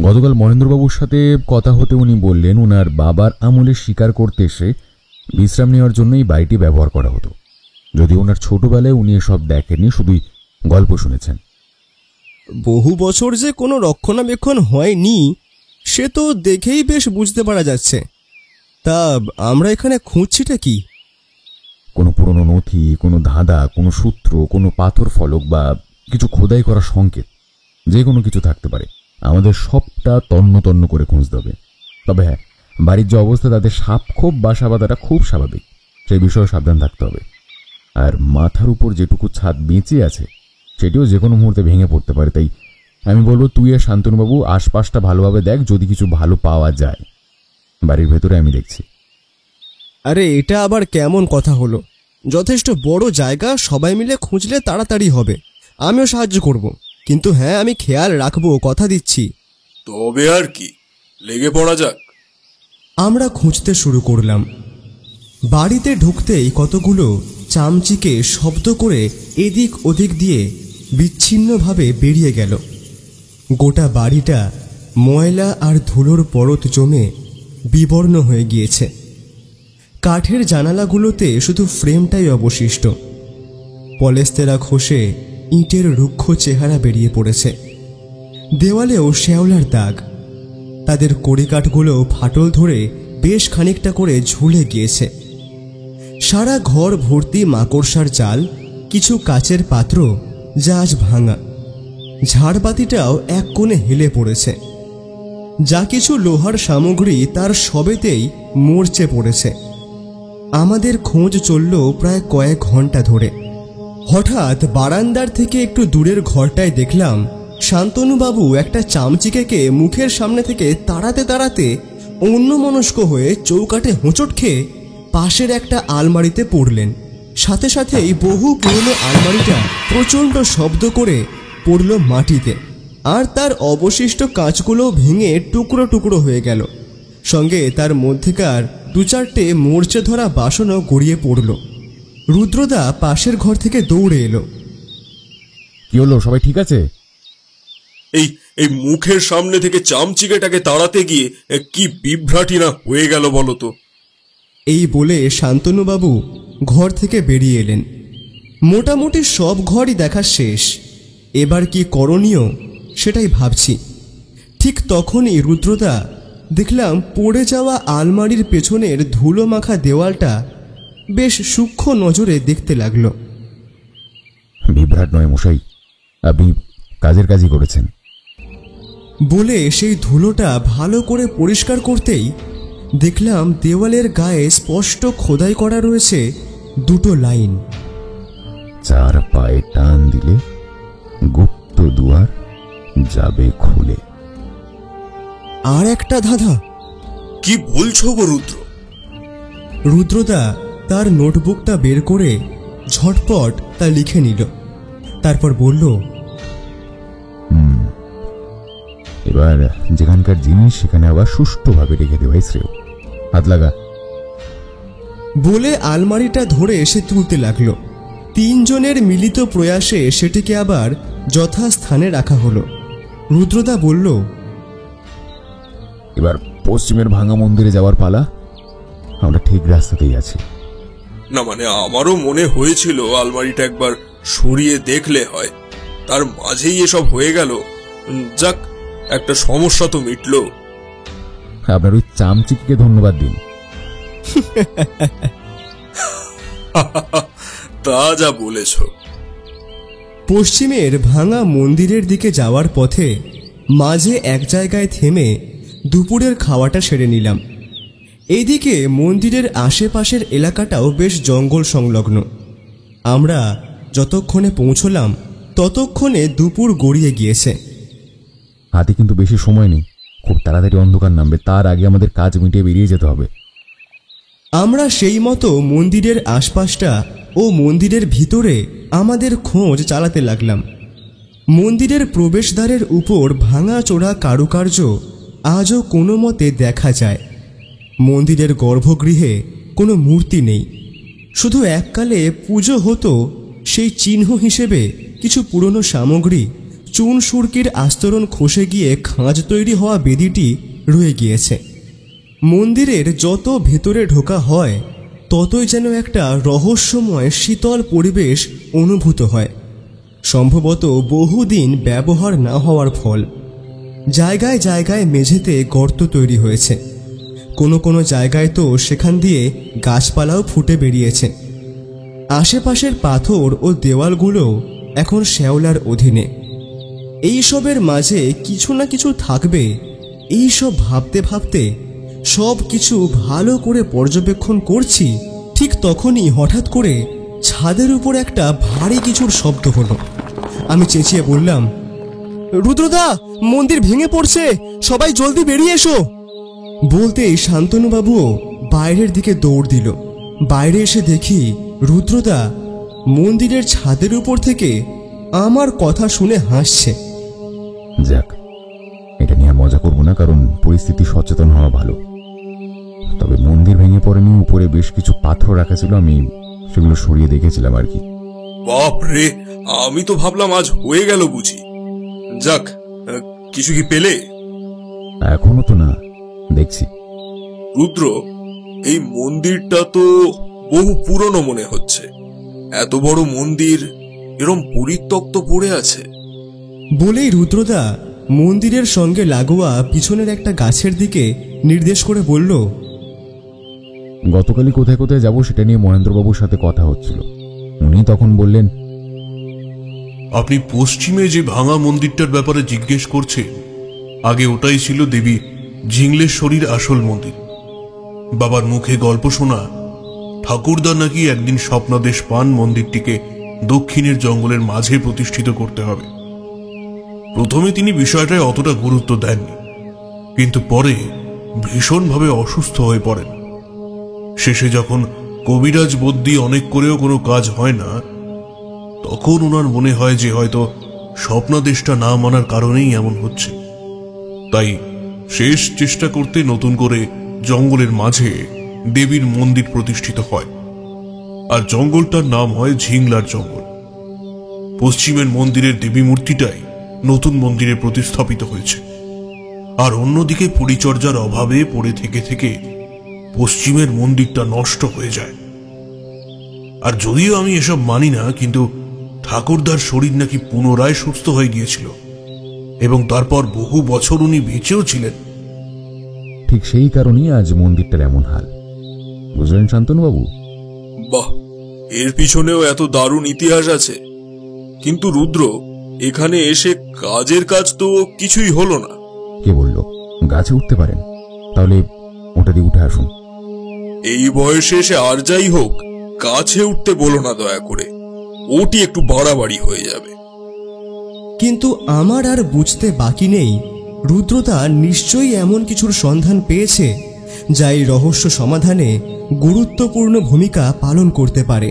গতকাল মহেন্দ্রবাবুর সাথে কথা হতে উনি বললেন ওনার বাবার আমলে শিকার করতে এসে বিশ্রাম নেওয়ার জন্য এই বাড়িটি ব্যবহার করা হতো। যদি ওনার ছোটবেলায় উনি এসব দেখেননি, শুধুই গল্প শুনেছেন। বহু বছর যে কোনো রক্ষণাবেক্ষণ হয়নি সে তো দেখেই বেশ বুঝতে পারা যাচ্ছে। তা আমরা এখানে খুঁজছিটা কি? কোনো পুরনো নথি, কোনো ধাঁধা, কোনো সূত্র, কোনো পাথর ফলক বা কিছু খোদাই করা সংকেত, যে কোনো কিছু থাকতে পারে। আমাদের সবটা তন্ন তন্ন করে খুঁজতে হবে। তবে হ্যাঁ, বাড়ির যে অবস্থা তাতে সাপ খোপ বাসা বাঁধাটা খুব স্বাভাবিক, সেই বিষয়ে সাবধান থাকতে হবে। আর মাথার উপর যেটুকু ছাদ বেঁচে আছে সেটিও যে কোনো মুহূর্তে ভেঙে পড়তে পারে। তাই আমি বলবো তুই আর শান্তনুবাবু আশপাশটা ভালোভাবে দেখ, যদি কিছু ভালো পাওয়া যায়। বাড়ির ভেতরে আমি দেখছি। আরে এটা আবার কেমন কথা হলো? যথেষ্ট বড় জায়গা, সবাই মিলে খুঁজলে তাড়াতাড়ি হবে। আমিও সাহায্য করব, কিন্তু হ্যাঁ, আমি খেয়াল রাখবো, কথা দিচ্ছি। তবে আর কি, লেগে পড়া যাক। আমরা খুঁজতে শুরু করলাম। বাড়িতে ঢুকতেই কতগুলো চামচিকে শব্দ করে এদিক ওদিক দিয়ে বিচ্ছিন্নভাবে বেরিয়ে গেল। গোটা বাড়িটা ময়লা আর ধুলোর পরত জমে বিবর্ণ হয়ে গিয়েছে। কাঠের জানালাগুলোতে শুধু ফ্রেমটাই অবশিষ্ট। পলেস্তেরা খসে ইটের রুক্ষ চেহারা বেরিয়ে পড়েছে। দেওয়ালেও শ্যাওলার দাগ। তাদের কড়িকাঠগুলো ফাটল ধরে বেশ খানিকটা করে ঝুলে গিয়েছে। সারা ঘর ভর্তি মাকড়সার জাল, কিছু কাচের পাত্র যা আজ ভাঙা। ঝাড়বাতিটাও এক কোণে হেলে পড়েছে। যা কিছু লোহার সামগ্রী তার সবেতেই মরচে পড়েছে। আমাদের খোঁজ চলল প্রায় কয়েক ঘন্টা ধরে। হঠাৎ বারান্দার থেকে একটু দূরের ঘরটায় দেখলাম শান্তনুবাবু একটা চামচিকেকে মুখের সামনে থেকে তাড়াতে তাড়াতে অন্যমনস্ক হয়ে চৌকাঠে হোঁচট খেয়ে পাশের একটা আলমারিতে পড়লেন। সাথে সাথেই বহু পুরনো আলমারিটা প্রচণ্ড শব্দ করে পড়ল মাটিতে, আর তার অবশিষ্ট কাঁচগুলো ভেঙে টুকরো টুকরো হয়ে গেল। সঙ্গে তার মধ্যেকার দু চারটে মরচে ধরা বাসনও গড়িয়ে পড়ল। রুদ্রদা পাশের ঘর থেকে দৌড়ে এলো। কি হলো, সবাই ঠিক আছে? এই মুখের সামনে থেকে চামচিকেটাকে তাড়াতে গিয়ে কি বিভ্রাটি না হয়ে গেল বলো তো। এই বলে শান্তনুবাবু ঘর থেকে বেরিয়ে এলেন। মোটামুটি সব ঘরই দেখা শেষ, এবার কি করণীয় সেটাই ভাবছি। ঠিক তখনই রুদ্রদা দেখলাম পড়ে যাওয়া আলমারির পেছনের ধুলো মাখা দেওয়ালটা বেশ সূক্ষ্ম নজরে দেখতে লাগলো। বিভ্রাট নয় মশাই, আপনি কাজের কাজই করেছেন বলে সেই ধুলোটা ভালো করে পরিষ্কার করতেই দেখলাম দেওয়ালের গায়ে স্পষ্ট খোদাই করা রয়েছে দুটো লাইন। চার পায়ে টান দিলে গুপ্ত দুয়ার যাবে খুলে। আর একটা ধাঁধা। কি বলছো গো রুদ্র? রুদ্রদা তার নোটবুকটা বের করে ঝটপট তা লিখে নিল। তারপর বলল, এবার যেখানকার জিনিস সেখানে আবার সুষ্ঠুভাবে রেখে দেওয়াই শ্রেয়। হাত লাগা। বলে আলমারিটা ধরে এসে তুলতে লাগলো। তিনজনের মিলিত প্রয়াসে সেটিকে আবার যথাস্থানে রাখা হলো। রুদ্রদা বলল, এবার পশ্চিমের ভাঙা মন্দিরে যাওয়ার পালা। আমরা ঠিক রাস্তাতেই আছি। না মানে আমারও মনে হয়েছিল আলমারিটা একবার সরিয়ে দেখলে হয়, তার মাঝেই এসব হয়ে গেল। যাক, একটা সমস্যা তো মিটলো। আপনার ওই চামচিকে ধন্যবাদ দিন। তা যা বলেছ। পশ্চিমের ভাঙা মন্দিরের দিকে যাওয়ার পথে মাঝে এক জায়গায় থেমে দুপুরের খাওয়াটা সেরে নিলাম। এইদিকে মন্দিরের আশেপাশের এলাকাটাও বেশ জঙ্গল সংলগ্ন। আমরা যতক্ষণে পৌঁছলাম ততক্ষণে দুপুর গড়িয়ে গিয়েছে। হাতে কিন্তু বেশি সময় নেই, খুব তাড়াতাড়ি অন্ধকার নামবে, তার আগে আমাদের কাজ মিটিয়ে বেরিয়ে যেতে হবে। আমরা সেই মতো মন্দিরের আশপাশটা ও মন্দিরের ভিতরে আমাদের খোঁজ চালাতে লাগলাম। মন্দিরের প্রবেশদ্বারের উপর ভাঙাচোরা কারুকার্য আজও কোনো মতে দেখা যায়। মন্দিরের গর্ভগৃহে কোনো মূর্তি নেই, শুধু এককালে পুজো হতো সেই চিহ্ন হিসেবে কিছু পুরনো সামগ্রী, চুন সুরকির আস্তরণ খসে গিয়ে খাঁজ তৈরি হওয়া বেদিটি রয়ে গিয়েছে। মন্দিরের যত ভেতরে ঢোকা হয় ততই যেন একটা রহস্যময় শীতল পরিবেশ অনুভূত হয়, সম্ভবত বহুদিন ব্যবহার না হওয়ার ফল। জায়গায় জায়গায় মেঝেতে গর্ত তৈরি হয়েছে, কোনো কোনো জায়গায় তো সেখান দিয়ে গাছপালাও ফুটে বেরিয়েছে। আশেপাশের পাথর ও দেওয়ালগুলো এখন শ্যাওলার অধীনে। এইসবের মাঝে কিছু না কিছু থাকবে, এইসব ভাবতে ভাবতে সব কিছু ভালো করে পর্যবেক্ষণ করছি, ঠিক তখনই হঠাৎ করে ছাদের উপর একটা ভারী কিছুর শব্দ হলো। আমি চেঁচিয়ে বললাম, রুদ্রদা, মন্দির ভেঙে পড়ছে, সবাই জলদি বেরিয়ে এসো। বলতেই শান্তনুবাবুও বাইরের দিকে দৌড় দিল। বাইরে এসে দেখি রুদ্রদা মন্দিরের ছাদের উপর থেকে আমার কথা শুনে হাসছে। যাক, এটা নিয়ে মজা করবো না, কারণ পরিস্থিতি সচেতন হওয়া ভালো। তবে মন্দির ভেঙে পড়েনি, উপরে বেশ কিছু পাথর রাখা ছিল, আমি সেগুলো সরিয়ে দেখেছিলাম আর কি। বাপ রে, আমি তো ভাবলাম আজ হয়ে গেল বুঝি। যাক, কিছু কি পেলে? এখনো তো না, দেখছি। রুদ্র, এই মন্দিরটা তো বহু পুরনো মনে হচ্ছে। এত বড় মন্দির এরম পরিত্যক্ত পড়ে আছে। বলেই রুদ্রদা মন্দিরের সঙ্গে লাগোয়া পিছনের একটা গাছের দিকে নির্দেশ করে বলল, গতকালই কোথায় কোথায় যাব সেটা নিয়ে মহেন্দ্রবাবুর সাথে কথা হচ্ছিল। উনি তখন বললেন, আপনি পশ্চিমে যে ভাঙা মন্দিরটার ব্যাপারে জিজ্ঞেস করছেন, আগে ওটাই ছিল দেবী ঝিংলেশ্বরীর আসল মন্দির। বাবার মুখে গল্প শোনা ঠাকুরদা নাকি একদিন স্বপ্নাদেশ পান মন্দিরটিকে দক্ষিণের জঙ্গলের মাঝে প্রতিষ্ঠিত করতে হবে। প্রথমে তিনি বিষয়টায় অতটা গুরুত্ব দেননি, কিন্তু পরে ভীষণভাবে অসুস্থ হয়ে পড়েন। শেষে যখন কবিরাজ বদ্যি অনেক করেও কোনো কাজ হয় না, তখন ওনার মনে হয় যে হয়তো স্বপ্নাদেশটা না মানার কারণেই এমন হচ্ছে। তাই শেষ চেষ্টা করতে নতুন করে জঙ্গলের মাঝে দেবীর মন্দির প্রতিষ্ঠিত হয়, আর জঙ্গলটার নাম হয় ঝিংলার জঙ্গল। পশ্চিমের মন্দিরের দেবী মূর্তিটাই নতুন মন্দিরে প্রতিস্থাপিত হয়েছে, আর অন্যদিকে পরিচর্যার অভাবে পড়ে থেকে থেকে পশ্চিমের মন্দিরটা নষ্ট হয়ে যায়। আর যদিও আমি এসব মানি না, কিন্তু ঠাকুরদার শরীর নাকি পুনরায় সুস্থ হয়ে গিয়েছিল এবং তারপর বহু বছর উনি বেঁচেও ছিলেন। ঠিক সেই কারণেই আজ মন্দিরটার এমন হাল, বুঝলেন শান্তনুবাবু? বাহ, এর পিছনেও এত দারুণ ইতিহাস আছে। কিন্তু রুদ্র, এখানে এসে কাজের কাজ তো কিছুই হলো না। কে বলল গাছে উঠতে পারেন? তাহলে ওটা দিয়ে উঠে আসুন। এই বয়সে এসে আর যাই হোক, কাছে উঠতে বলো না দয়া করে, ওটি একটু বাড়াবাড়ি হয়ে যাবে। কিন্তু আমার আর বুঝতে বাকি নেই, রুদ্রদা নিশ্চয়ই এমন কিছুর সন্ধান পেয়েছে যা এই রহস্য সমাধানে গুরুত্বপূর্ণ ভূমিকা পালন করতে পারে।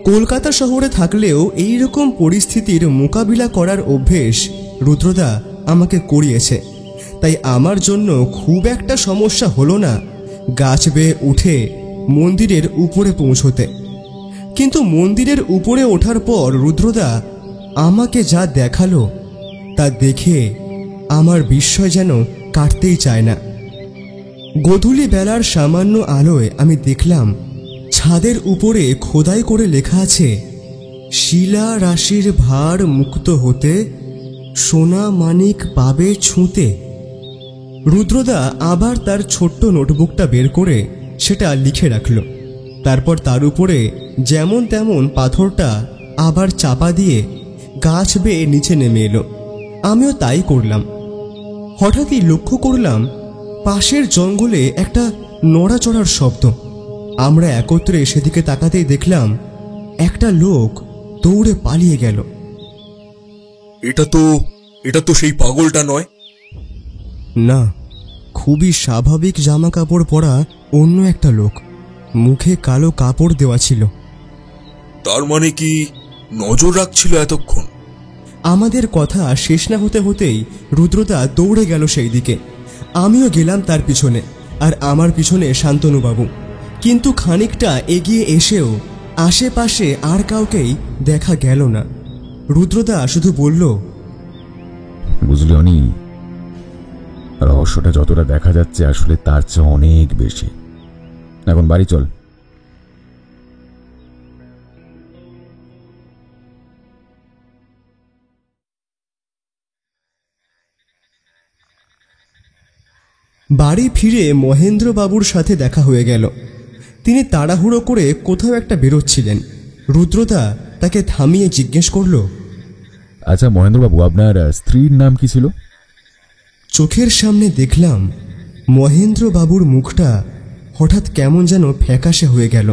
কলকাতা শহরে থাকলেও এই রকম পরিস্থিতির মোকাবিলা করার অভ্যেস রুদ্রদা আমাকে করিয়েছে, তাই আমার জন্য খুব একটা সমস্যা হলো না গাছ বেয়ে উঠে মন্দিরের উপরে পৌঁছতে। কিন্তু মন্দিরের উপরে ওঠার পর রুদ্রদা আমাকে যা দেখালো তা দেখে আমার বিস্ময় যেন কাটতেই চায় না। গোধূলি বেলার সামান্য আলোয় আমি দেখলাম ছাদের উপরে খোদাই করে লেখা আছে, শিলা রাশির ভার মুক্ত হতে সোনা মানিক পাবে ছুঁতে। রুদ্রদা আবার তার ছোট্ট নোটবুকটা বের করে সেটা লিখে রাখল। তারপর তার উপরে যেমন তেমন পাথরটা আবার চাপা দিয়ে গাছ বেয়ে নিচে নেমে এলো। আমিও তাই করলাম। হঠাৎই লক্ষ্য করলাম পাশের জঙ্গলে একটা নড়াচড়ার শব্দ। আমরা একত্রে সেদিকে তাকাতেই দেখলাম একটা লোক দৌড়ে পালিয়ে গেল। এটা তো সেই পাগলটা নয়? না, খুবই স্বাভাবিক জামা কাপড় পরা অন্য একটা লোক, মুখে কালো কাপড় দেওয়া ছিল। তার মানে কি নজর রাখছিল এতক্ষণ? আমাদের কথা শেষ না হতে হতেই রুদ্রদা দৌড়ে গেল সেই দিকে। আমিও গেলাম তার পিছনে, আর আমার পিছনে শান্তনুবাবু। কিন্তু খানিকটা এগিয়ে এসেও আশেপাশে আর কাউকেই দেখা গেল না। রুদ্রদা শুধু বলল, বুঝলি অনি, রহস্যটা যতটা দেখা যাচ্ছে আসলে তার চেয়ে অনেক বেশি। এখন বাড়ি চল। বাড়ি ফিরে মহেন্দ্রবাবুর সাথে দেখা হয়ে গেল। তিনি তাড়াহুড়ো করে কোথাও একটা বেরোচ্ছিলেন। রুদ্রদা তাকে থামিয়ে জিজ্ঞেস করল, আচ্ছা মহেন্দ্রবাবু, আপনার স্ত্রীর নাম কি ছিল? চোখের সামনে দেখলাম মহেন্দ্রবাবুর মুখটা হঠাৎ কেমন যেন ফ্যাকাশে হয়ে গেল।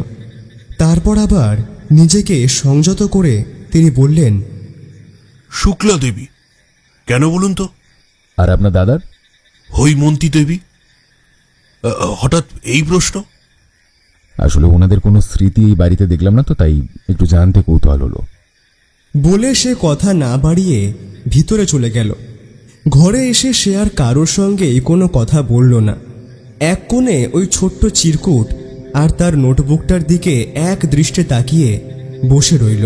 তারপর আবার নিজেকে সংযত করে তিনি বললেন, শুক্লা দেবী। কেন বলুন তো? আর আপনার দাদার? হৈমন্তী দেবী। হঠাৎ এই প্রশ্ন? আসলে ওনাদের কোনো স্মৃতি এই বাড়িতে দেখলাম না তো, তাই একটু জানতে কৌতূহল হলো। বলে সে কথা না বাড়িয়ে ভিতরে চলে গেল। ঘরে এসে সে আর কারোর সঙ্গেই কোনো কথা বলল না। এক কোণে ওই ছোট্ট চিরকুট আর তার নোটবুকটার দিকে এক দৃষ্টে তাকিয়ে বসে রইল।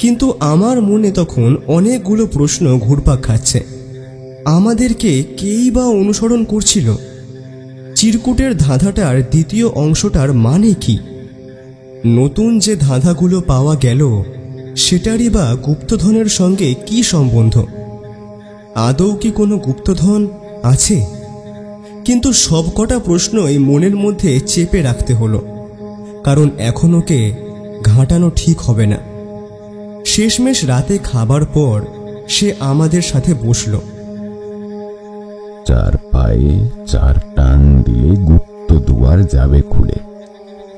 কিন্তু আমার মনে তখন অনেকগুলো প্রশ্ন ঘুরপাক খাচ্ছে। আমাদেরকে কেই বা অনুসরণ করছিল? চিরকুটের ধাঁধাটার দ্বিতীয় অংশটার মানে কি? নতুন যে ধাঁধাগুলো পাওয়া গেল সেটারই বা গুপ্তধনের সঙ্গে কি সম্বন্ধ? আদৌ কি কোনো গুপ্তধন আছে? কিন্তু সবকটা প্রশ্নই মনের মধ্যে চেপে রাখতে হলো, কারণ এখন ওকে ঘাঁটানো ঠিক হবে না। শেষমেশ রাতে খাবার পর সে আমাদের সাথে বসল। চার পায়ে চার টান দিলে গুপ্ত দুয়ার যাবে খুলে,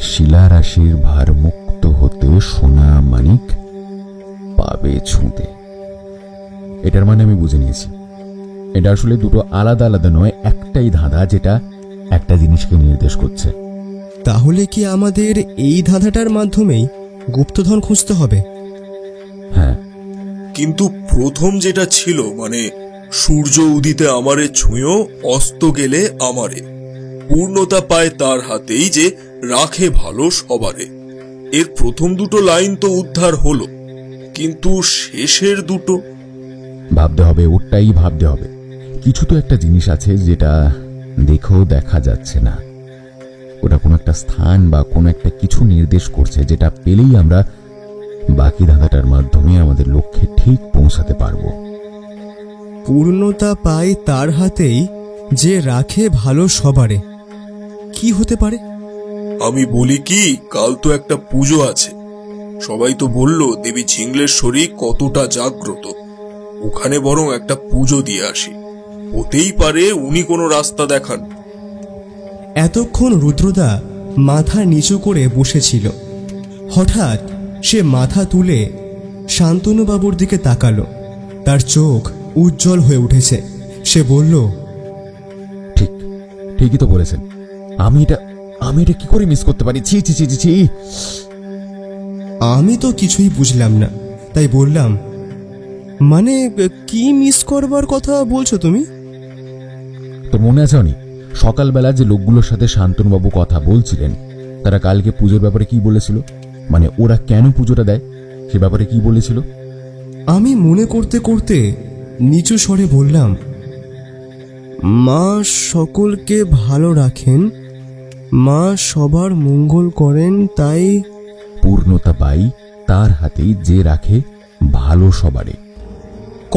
শিলারাশির ভার মুক্ত হতে সোনা মানিক পাবে ছুঁতে। এটার মানে আমি বুঝে নিয়েছি, এটা আসলে দুটো আলাদা আলাদা নয়, একটাই ধাঁধা যেটা একটা জিনিসকে নির্দেশ করছে। তাহলে কি আমাদের এই ধাঁধাটার মাধ্যমেই গুপ্তধন খুঁজতে হবে? হ্যাঁ, কিন্তু প্রথম যেটা ছিল, মানে সূর্য উদিতে আমারে ছুঁয়ো, অস্ত গেলে আমারে, পূর্ণতা পায় তার হাতেই যে রাখে ভালো সবারে, এর প্রথম দুটো লাইন তো উদ্ধার হলো, কিন্তু শেষের দুটো? ভাবতে হবে, ওটাই ভাবতে হবে। কিছু তো একটা জিনিস আছে যেটা দেখেও দেখা যাচ্ছে না। ওটা কোনো একটা স্থান বা কোনো একটা কিছু নির্দেশ করছে, যেটা পেলেই আমরা বাকি ধাঁধাটার মাধ্যমে আমাদের লক্ষ্যে ঠিক পৌঁছাতে পারবো। পূর্ণতা পায় তার হাতেই যে রাখে ভালো সবারে, কি হতে পারে? আমি বলি কি, কাল তো একটা পুজো আছে। সবাই তো বলল দেবী ঝিংলেশ্বরী কতটা জাগ্রত, ওখানে বরং একটা পুজো দিয়ে আসি। হতেই পারে উনি কোনো রাস্তা দেখান। এতক্ষণ রুদ্রদা মাথা নিচু করে বসেছিল। হঠাৎ সে মাথা তুলে শান্তনুবাবুর দিকে তাকালো। তার চোখ উজ্জ্বল হয়ে উঠেছে। সে বলল, ঠিকই তো বলেছেন। আমি এটা কি করে মিস করতে পারি? ছি ছি ছি ছি। আমি তো কিছুই বুঝলাম না, তাই বললাম, মানে কি মিস করবার কথা বলছো তুমি? তোর মনে আছে অনি, সকালবেলা যে লোকগুলোর সাথে শান্তনুবাবু কথা বলছিলেন, তারা কালকে পুজোর ব্যাপারে কি বলেছিল? মানে ওরা কেন পুজোটা দেয় সে ব্যাপারে কি বলেছিল? আমি মনে করতে করতে নিচু স্বরে বললাম, মা সকলকে ভালো রাখেন, মা সবার মঙ্গল করেন, তাই পূর্ণতা পাই তার হাতেই যে রাখে ভালো সবারে।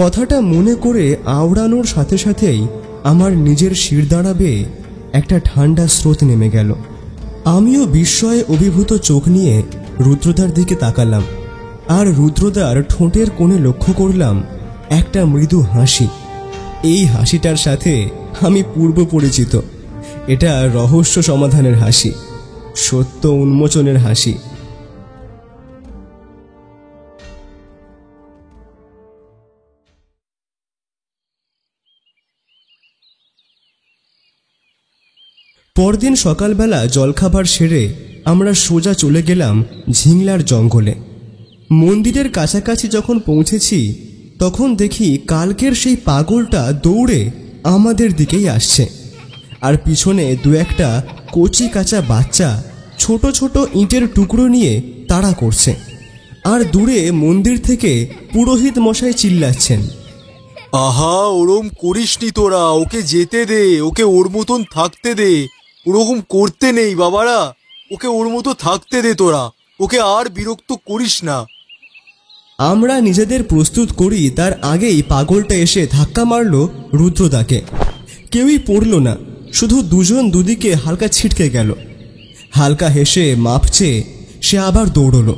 কথাটা মনে করে আওড়ানোর সাথে সাথেই আমার নিজের শিরদাঁড়া বেয়ে একটা ঠান্ডা স্রোত নেমে গেল। আমিও বিস্ময়ে অভিভূত চোখ নিয়ে রুদ্রদার দিকে তাকালাম, আর রুদ্রদার ঠোঁটের কোণে লক্ষ্য করলাম একটা মৃদু হাসি। এই হাসিটার সাথে আমি পূর্ব পরিচিত। এটা রহস্য সমাধানের হাসি, সত্য উন্মোচনের হাসি। পরদিন সকালবেলা জলখাবার সেরে আমরা সোজা চলে গেলাম ঝিংলার জঙ্গলে। মন্দিরের কাছাকাছি যখন পৌঁছেছি তখন দেখি কালকের সেই পাগলটা দৌড়ে আমাদের দিকেই আসছে, আর পিছনে দু একটা কচি কাঁচা বাচ্চা ছোট ছোট ইটের টুকরো নিয়ে তাড়া করছে। আর দূরে মন্দির থেকে পুরোহিত মশাই চিল্লাচ্ছেন, আহা, ওরম করিসনি তোরা, ওকে যেতে দে, ওকে ওর মতন থাকতে দে, ওরকম করতে নেই বাবারা, ওকে ওর মতো থাকতে দে তোরা, ওকে আর বিরক্ত করিস না। আমরা নিজেদের প্রস্তুত করি তার আগেই পাগলটা এসে ধাক্কা মারল রুদ্রদাকে। কেউই পড়ল না, শুধু দুজন দুদিকে হালকা ছিটকে গেল। হালকা হেসে মাপ চেয়ে সে আবার দৌড়ল,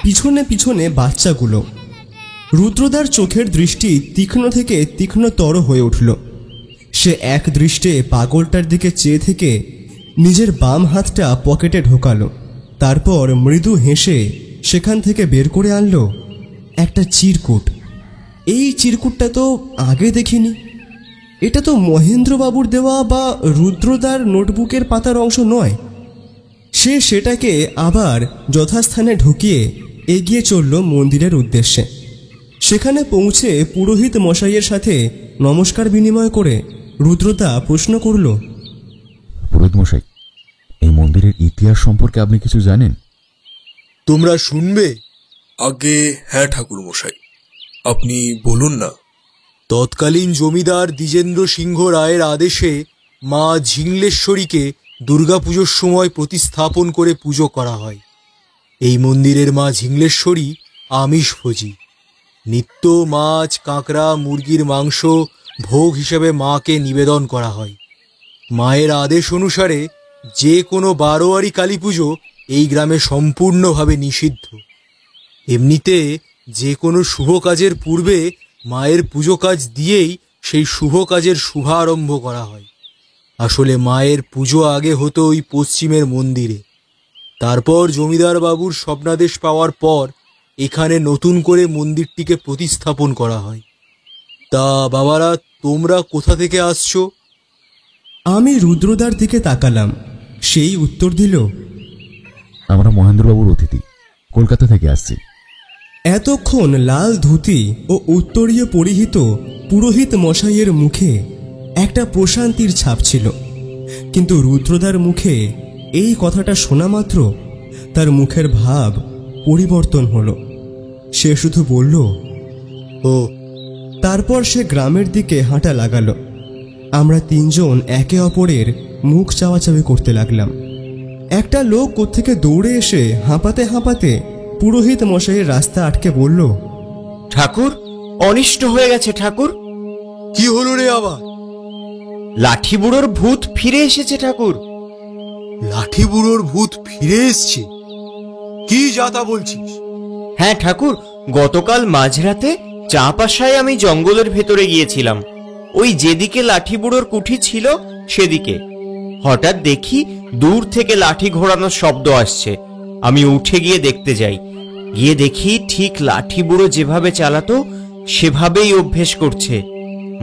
পিছনে পিছনে বাচ্চাগুলো। রুদ্রদার চোখের দৃষ্টি তীক্ষ্ণ থেকে তীক্ষ্ণতর হয়ে উঠল। সে এক দৃষ্টে পাগলটার দিকে চেয়ে থেকে নিজের বাম হাতটা পকেটে ঢোকালো, তারপর মৃদু হেসে সেখান থেকে বের করে আনলো একটা চিরকুট। এই চিরকুটটা তো আগে দেখিনি। এটা তো মহেন্দ্রবাবুর দেওয়া বা রুদ্রদার নোটবুকের পাতার অংশ নয়। সে সেটাকে আবার যথাস্থানে ঢুকিয়ে এগিয়ে চলল মন্দিরের উদ্দেশ্যে। সেখানে পৌঁছে পুরোহিত মশাইয়ের সাথে নমস্কার বিনিময় করে রুদ্রদা প্রশ্ন করল, পুরোহিত মশাই, এই মন্দিরের ইতিহাস সম্পর্কে আপনি কিছু জানেন? তোমরা শুনবে? আগে হ্যাঁ ঠাকুর মশাই, আপনি বলুন না। তৎকালীন জমিদার দ্বিজেন্দ্র সিংহ রায়ের আদেশে মা ঝিংলেশ্বরীকে দুর্গাপুজোর সময় প্রতিস্থাপন করে পুজো করা হয়। এই মন্দিরের মা ঝিংলেশ্বরী আমিষভোজী। নিত্য মাছ, কাঁকড়া, মুরগির মাংস ভোগ হিসেবে মাকে নিবেদন করা হয়। মায়ের আদেশ অনুসারে যে কোনো বারোয়ারি কালী পুজো এই গ্রামে সম্পূর্ণভাবে নিষিদ্ধ। এমনিতে যে কোনো শুভ কাজের পূর্বে মায়ের পুজো কাজ দিয়েই সেই শুভ কাজের শুভারম্ভ করা হয়। আসলে মায়ের পুজো আগে হতো ওই পশ্চিমের মন্দিরে। তারপর জমিদার বাবুর স্বপ্নাদেশ পাওয়ার পর এখানে নতুন করে মন্দিরটিকে প্রতিস্থাপন করা হয়। তা বাবারা, তোমরা কোথা থেকে আসছো? আমি রুদ্রদার দিকে তাকালাম। সেই উত্তর দিল, আমরা মহেন্দ্রবাবুর অতিথি, কলকাতা থেকে আসছি। এতক্ষণ লাল ধুতি ও উত্তরীয় পরিহিত পুরোহিত মশাইয়ের মুখে একটা প্রশান্তির ছাপ ছিল, কিন্তু রুদ্রদার মুখে এই কথাটা শোনা মাত্র তার মুখের ভাব পরিবর্তন হলো। সে শুধু বলল, ও। তারপর সে গ্রামের দিকে হাঁটা লাগালো। আমরা তিনজন একে অপরের মুখ চাওয়াচাওয়ি করতে লাগলাম। একটা লোক কোত্থেকে দৌড়ে এসে হাঁপাতে হাঁপাতে পুরোহিত মশাইয়ের রাস্তা আটকে বলল, ঠাকুর, অনিষ্ট হয়ে গেছে ঠাকুর। কি হলো রে আবার? লাঠি বুড়োর ভূত ফিরে এসেছে ঠাকুর। লাঠি বুড়োর ভূত ফিরে এসছে? কি যাতা বলছিস? হ্যাঁ ঠাকুর, গতকাল মাঝরাতে চাঁপাশায় আমি জঙ্গলের ভেতরে গিয়েছিলাম। ওই যেদিকে লাঠি বুড়োর কুঠি ছিল সেদিকে। হঠাৎ দেখি দূর থেকে লাঠি ঘোরানোর শব্দ আসছে। আমি উঠে গিয়ে দেখতে যাই। গিয়ে দেখি ঠিক লাঠি বুড়ো যেভাবে চালাতো সেভাবেই অভ্যেস করছে।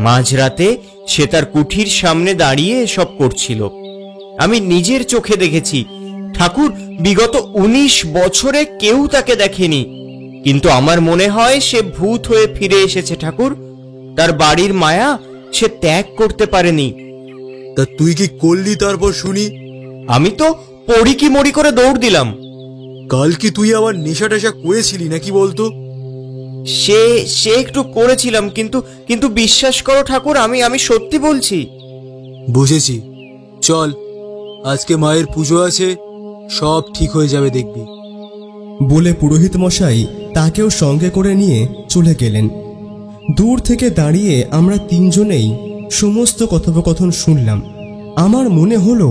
মাঝরাতে সে তার কুঠির সামনে দাঁড়িয়ে সব করছিল। আমি নিজের চোখে দেখেছি ঠাকুর। বিগত 19 বছরে কেউ তাকে দেখেনি, কিন্তু আমার মনে হয় সে ভূত হয়ে ফিরে এসেছে ঠাকুর। তার বাড়ির মায়া সে ত্যাগ করতে পারেনি। তা তুই কি করলি তারপর শুনি? আমি তো পড়ি কি মরি করে দৌড় দিলাম। কাল কি তুই আবার নেশা টেশা করেছিলি নাকি বলতো? সে একটু করেছিলাম, কিন্তু বিশ্বাস করো ঠাকুর, আমি সত্যি বলছি। বুঝেছি, চল, আজকে মায়ের পুজো আছে, সব ঠিক হয়ে যাবে দেখবি। বলে পুরোহিত মশাই তাকেও সঙ্গে করে নিয়ে চলে গেলেন। দূর থেকে দাঁড়িয়ে আমরা তিনজনেই সমস্ত কথোপকথন শুনলাম। আমার মনে হলো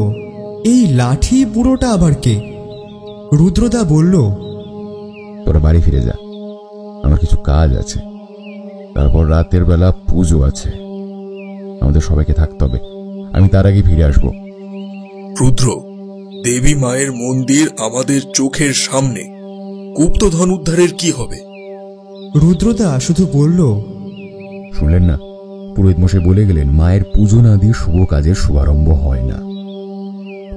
এই লাঠি বুড়োটা আবার কে? রুদ্রদা বলল, তোরা বাড়ি ফিরে যা, আমার কিছু কাজ আছে, তারপর রাতের বেলা পুজো আছে, আমাদের সবাইকে থাকতে হবে, আমি তার আগে ফিরে আসবো। রুদ্র, দেবী মায়ের মন্দির আমাদের চোখের সামনে, গুপ্তধন উদ্ধারের কি হবে? রুদ্রদা শুধু বলল, শুনলেন না, পুরোহিত মশাই বলে গেলেন মায়ের পুজো না দিয়ে শুভ কাজের শুভারম্ভ হয় না।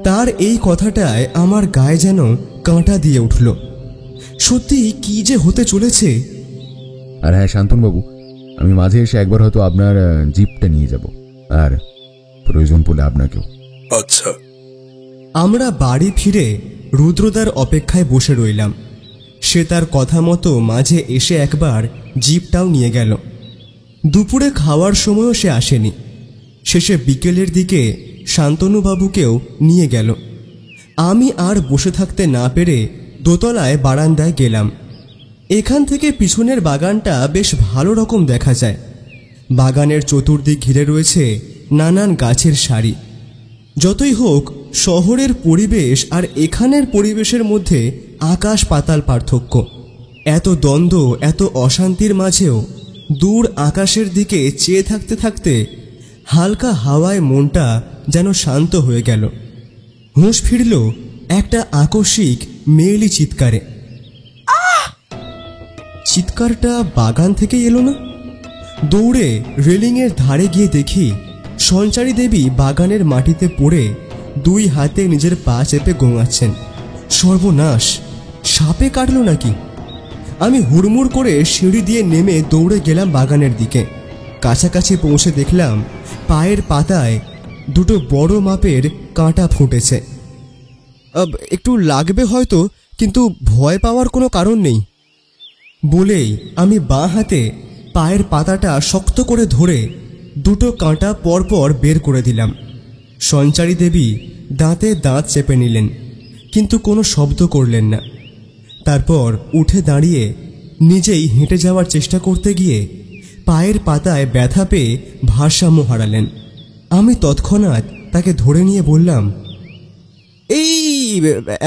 তার এই কথাটায় আমার গায়ে যেন কাঁটা দিয়ে উঠল। সত্যি কি যে হতে চলেছে। আর হ্যাঁ শান্তনবাবু, আমি মাঝে এসে একবার হয়তো আপনার জিপটা নিয়ে যাব, আর প্রয়োজন পড়লে আপনাকেও। আচ্ছা। আমরা বাড়ি ফিরে রুদ্রদার অপেক্ষায় বসে রইলাম। সে তার কথা মতো মাঝে এসে একবার জিপটাও নিয়ে গেল। দুপুরে খাওয়ার সময়ও সে আসেনি। শেষে বিকেলের দিকে শান্তনুবাবুকেও নিয়ে গেল। আমি আর বসে থাকতে না পেরে দোতলায় বারান্দায় গেলাম। এখান থেকে পিছনের বাগানটা বেশ ভালো রকম দেখা যায়। বাগানের চতুর্দিক ঘিরে রয়েছে নানান গাছের সারি। যতই হোক, শহরের পরিবেশ আর এখানের পরিবেশের মধ্যে আকাশ পাতাল পার্থক্য। এত দ্বন্দ্ব, এত অশান্তির মাঝেও দূর আকাশের দিকে চেয়ে থাকতে থাকতে হালকা হাওয়ায় মনটা যেন শান্ত হয়ে গেল। হুঁশ ফিরল একটা আকস্মিক মেয়েলি চিৎকারে। চিৎকারটা বাগান থেকে এলো না। দৌড়ে রেলিংয়ের ধারে গিয়ে দেখি সঞ্চারী দেবী বাগানের মাটিতে পড়ে দুই হাতে নিজের পা চেপে গোঙাচ্ছেন। সর্বনাশ, সাপে কাটল নাকি? আমি হুড়মুড় করে সিঁড়ি দিয়ে নেমে দৌড়ে গেলাম বাগানের দিকে। কাছাকাছি পৌঁছে দেখলাম পায়ের পাতায় দুটো বড় মাপের কাঁটা ফুটেছে। একটু লাগবে হয়তো, কিন্তু ভয় পাওয়ার কোনো কারণ নেই বলেই আমি বাঁ হাতে পায়ের পাতাটা শক্ত করে ধরে দুটো কাঁটা পরপর বের করে দিলাম। সঞ্চারী দেবী দাঁতে দাঁত চেপে নিলেন, কিন্তু কোনো শব্দ করলেন না। তারপর উঠে দাঁড়িয়ে নিজেই হেঁটে যাওয়ার চেষ্টা করতে গিয়ে পায়ের পাতায় ব্যথা পেয়ে ভারসাম্য হারালেন। আমি তৎক্ষণাৎ তাকে ধরে নিয়ে বললাম, এই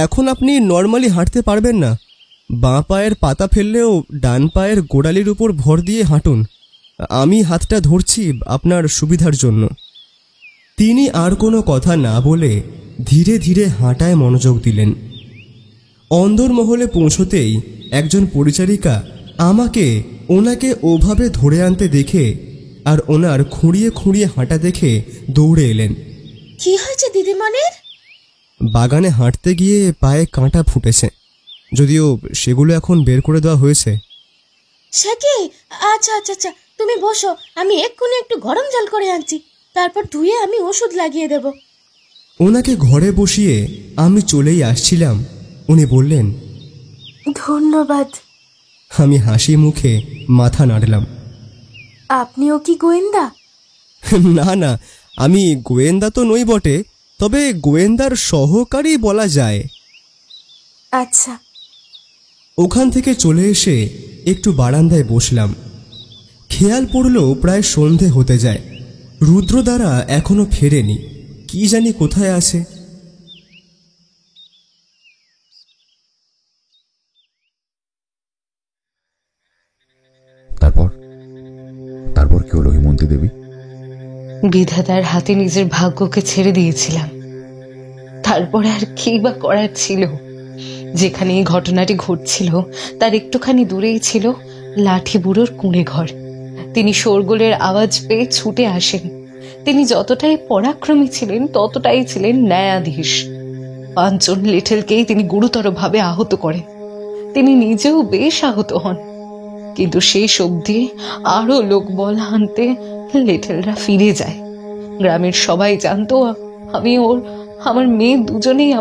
এখন আপনি নর্মালি হাঁটতে পারবেন না। বাঁ পায়ের পাতা ফেললেও ডান পায়ের গোড়ালির উপর ভর দিয়ে হাঁটুন। আমি হাতটা ধরছি আপনার সুবিধার জন্য। তিনি আর কোনো কথা না বলে ধীরে ধীরে হাঁটায় মনোযোগ দিলেন। অন্দরমহলে পৌঁছতেই একজন পরিচারিকা আমাকে ওনাকে ওভাবে ধরে আনতে দেখে আর ওনার খুঁড়িয়ে খুঁড়িয়ে হাঁটা দেখে দৌড়ে এলেন। কি হয়েছে দিদিমণির? বাগানে হাঁটতে গিয়ে পায়ে কাঁটা ফুটেছে, যদিও সেগুলো এখন বের করে দেওয়া হয়েছে। সে কি? আচ্ছা আচ্ছা আচ্ছা, তুমি বসো, আমি এক্ষুনি একটু গরম জল করে আনছি, তারপর ধুয়ে আমি ওষুধ লাগিয়ে দেব। ওনাকে ঘরে বসিয়ে আমি চলেই আসছিলাম, উনি বললেন, ধন্যবাদ। আমি হাসি মুখে মাথা নাড়লাম। আপনিও কি গোয়েন্দা? না না, আমি গোয়েন্দা তো নই বটে, তবে গোয়েন্দার সহকারী বলা যায়। আচ্ছা। ওখান থেকে চলে এসে একটু বারান্দায় বসলাম। খেয়াল পড়ল প্রায় সন্ধে হতে যায়। রুদ্রদ্বারা এখনো ফেরেনি, কি জানি কোথায় আছে। তারপর কি হলো হিমন্তী দেবী? বিধাতার হাতে নিজের ভাগ্যকে ছেড়ে দিয়েছিলাম। তারপরে আর কি বা করার ছিল? যেখানে এই ঘটনাটি ঘটছিল তার একটুখানি দূরেই ছিল লাঠি বুড়োর কুঁড়ে ঘর। তিনি শোরগোলের আওয়াজ পেয়ে ছুটে আসেন। তিনি যতটাই পরাক্রমী ছিলেন ততটাই ছিলেন ন্যায়াধীশ। 5 জন লিটলকেই তিনি গুরুতরভাবে আহত করেন। তিনি নিজেও বেশ আহত হন, কিন্তু সেই অবধি আরো লোক বল আনতে লিটলরা ফিরে যায়। গ্রামের সবাই জানতো আমার মেয়ে দুজনেই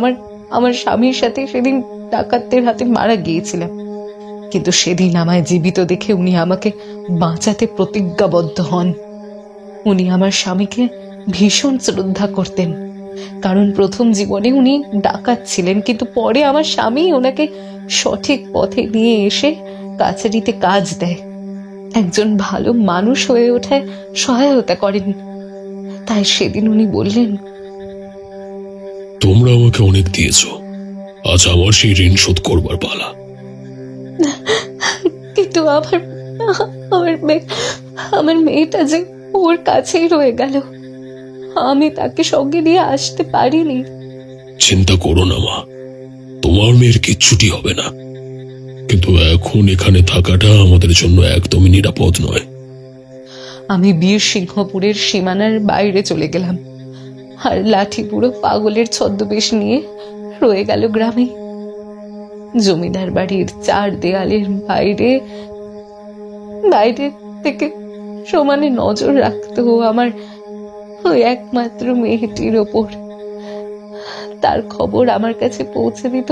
আমার স্বামীর সাথে সেদিন ডাকাতদের হাতে মারা গিয়েছিলাম। কিন্তু সেদিন আমায় জীবিত দেখে উনি আমাকে বাঁচাতে প্রতিজ্ঞাবদ্ধ হন। উনি আমার স্বামীকে ভীষণ শ্রদ্ধা করতেন, কারণ প্রথম জীবনে উনি ডাকাত ছিলেন, কিন্তু পরে আমার স্বামী ওনাকে সঠিক পথে নিয়ে এসে কাছারিতে কাজ দেয়, একজন ভালো মানুষ হয়ে ওঠায় সহায়তা করেন। তাই সেদিন উনি বললেন, তোমরা আমাকে অনেক দিয়েছো, আজ আমার সেই ঋণ শোধ করবার পালা। কিন্তু আমার মেয়েটা যে ওর কাছেই রয়ে গেল, আমি তাকে সঙ্গে নিয়ে আসতে পারিনি। চিন্তা করো না মা, তোমার মেয়ের কিচ্ছুটি হবে না, কিন্তু এখন এখানে থাকাটা আমাদের জন্য একদমই নিরাপদ নয়। আমি বীরসিংহপুরের সীমানার বাইরে চলে গেলাম, আর লাঠি বুড়ো পাগলের ছদ্মবেশ নিয়ে রয়ে গেল গ্রামে। জমিদার বাড়ির 4 দেয়ালের বাইরে থেকে সমানে নজর রাখতো আমার ওই একমাত্র মেয়েটির ওপর। তার খবর আমার কাছে পৌঁছে দিত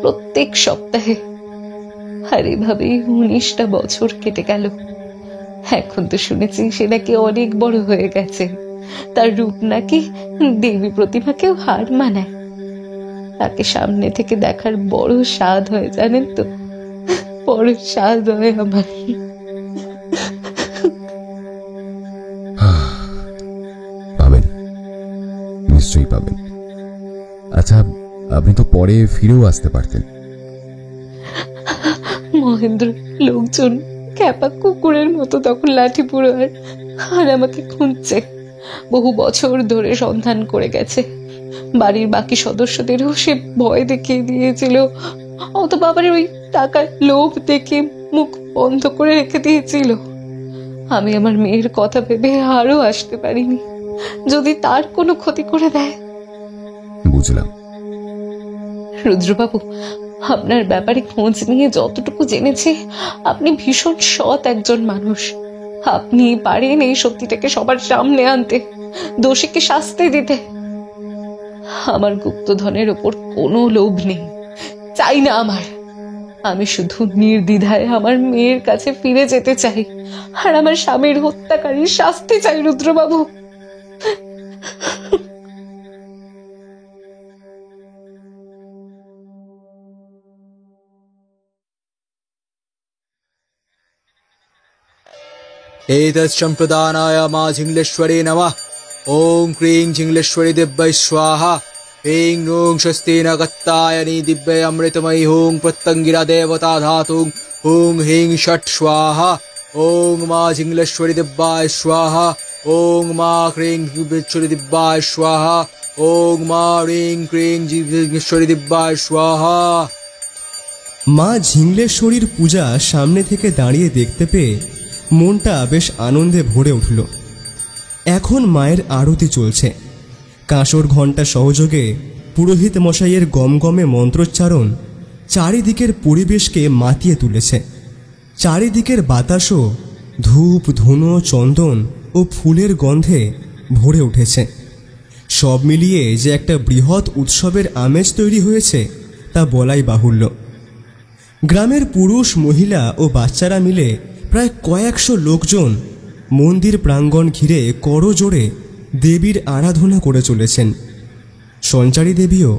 প্রত্যেক সপ্তাহে। আর এভাবেই 19টা বছর কেটে গেল। এখন তো শুনেছি সে নাকি অনেক বড় হয়ে গেছে, তার রূপ নাকি দেবী প্রতিমাকেও হার মানায়। তাকে সামনে থেকে দেখার বড় স্বাদ হয়, জানেন তো, বড় স্বাদ হয় আমার। পাবেন, নিশ্চয়ই পাবেন। আচ্ছা, আপনি তো পরে ফিরেও আসতে পারতেন। মহেন্দ্র লোকজন ক্যাপা কুকুরের মতো তখন লাঠি পুরো আর আমাকে খুঁজছে। বহু বছর ধরে সন্ধান করে গেছে। বাড়ির বাকি সদস্যদেরও সে ভয় দেখিয়ে দিয়েছিল, অথবা আবার ওই টাকার লোভ দেখে মুখ বন্ধ করে রেখে দিয়েছিল। আমি আমার মেয়ের কথা ভেবে আরো আসতে পারিনি, যদি তার কোনো ক্ষতি করে দেয়। বুঝলাম। রুদ্রবাবু, আপনার ব্যাপারে খোঁজ নিয়ে যতটুকু জেনেছি, আপনি ভীষণ সৎ একজন মানুষ। আপনি পারেন এই সত্যিটাকে সবার সামনে আনতে, দোষীকে শাস্তি দিতে। আমার গুপ্তধনের ওপর কোনো লোভ নেই, চাই না আমার। আমি শুধু নির্দ্বিধায় আমার মেয়ের কাছে ফিরে যেতে চাই, আর আমার স্বামীর হত্যাকারীর শাস্তি চাই। রুদ্রবাবু, एतत्सम्प्रदानाय मा झिङ्गलेश्वरी नमः। ॐ क्रीं झिङ्गलेश्वरी दिव्यै स्वाहा। ह्रीं नूं स्वस्ति नगत्तायनी दिव्यै अमृतमयी। ॐ प्रत्यङ्गिरा देवता धातुं। ॐ ह्रीं षट् स्वाहा। ॐ मा झिङ्गलेश्वरी दिव्याय स्वाहा। ॐ मा क्रीं झिङ्गलेश्वरी दिव्याय स्वाहा। ॐ मा ह्रीं क्रीं झिङ्गलेश्वरी दिव्याय स्वाहा। মা ঝিংলেশ্বরীর পূজা সামনে থেকে দাঁড়িয়ে দেখতে পেয়ে মনটা বেশ আনন্দে ভরে উঠল। এখন মায়ের আরতি চলছে। কাঁসর ঘণ্টা সহযোগে পুরোহিত মশাইয়ের গমগমে মন্ত্রোচ্চারণ চারিদিকের পরিবেশকে মাতিয়ে তুলেছে। চারিদিকের বাতাসও ধূপ, ধুনো, চন্দন ও ফুলের গন্ধে ভরে উঠেছে। সব মিলিয়ে যে একটা বৃহৎ উৎসবের আমেজ তৈরি হয়েছে তা বলাই বাহুল্য। গ্রামের পুরুষ, মহিলা ও বাচ্চারা মিলে প্রায় কয়েকশো লোকজন মন্দির প্রাঙ্গণ ঘিরে করজোড়ে দেবীর আরাধনা করে চলেছেন। সঞ্চারী দেবীও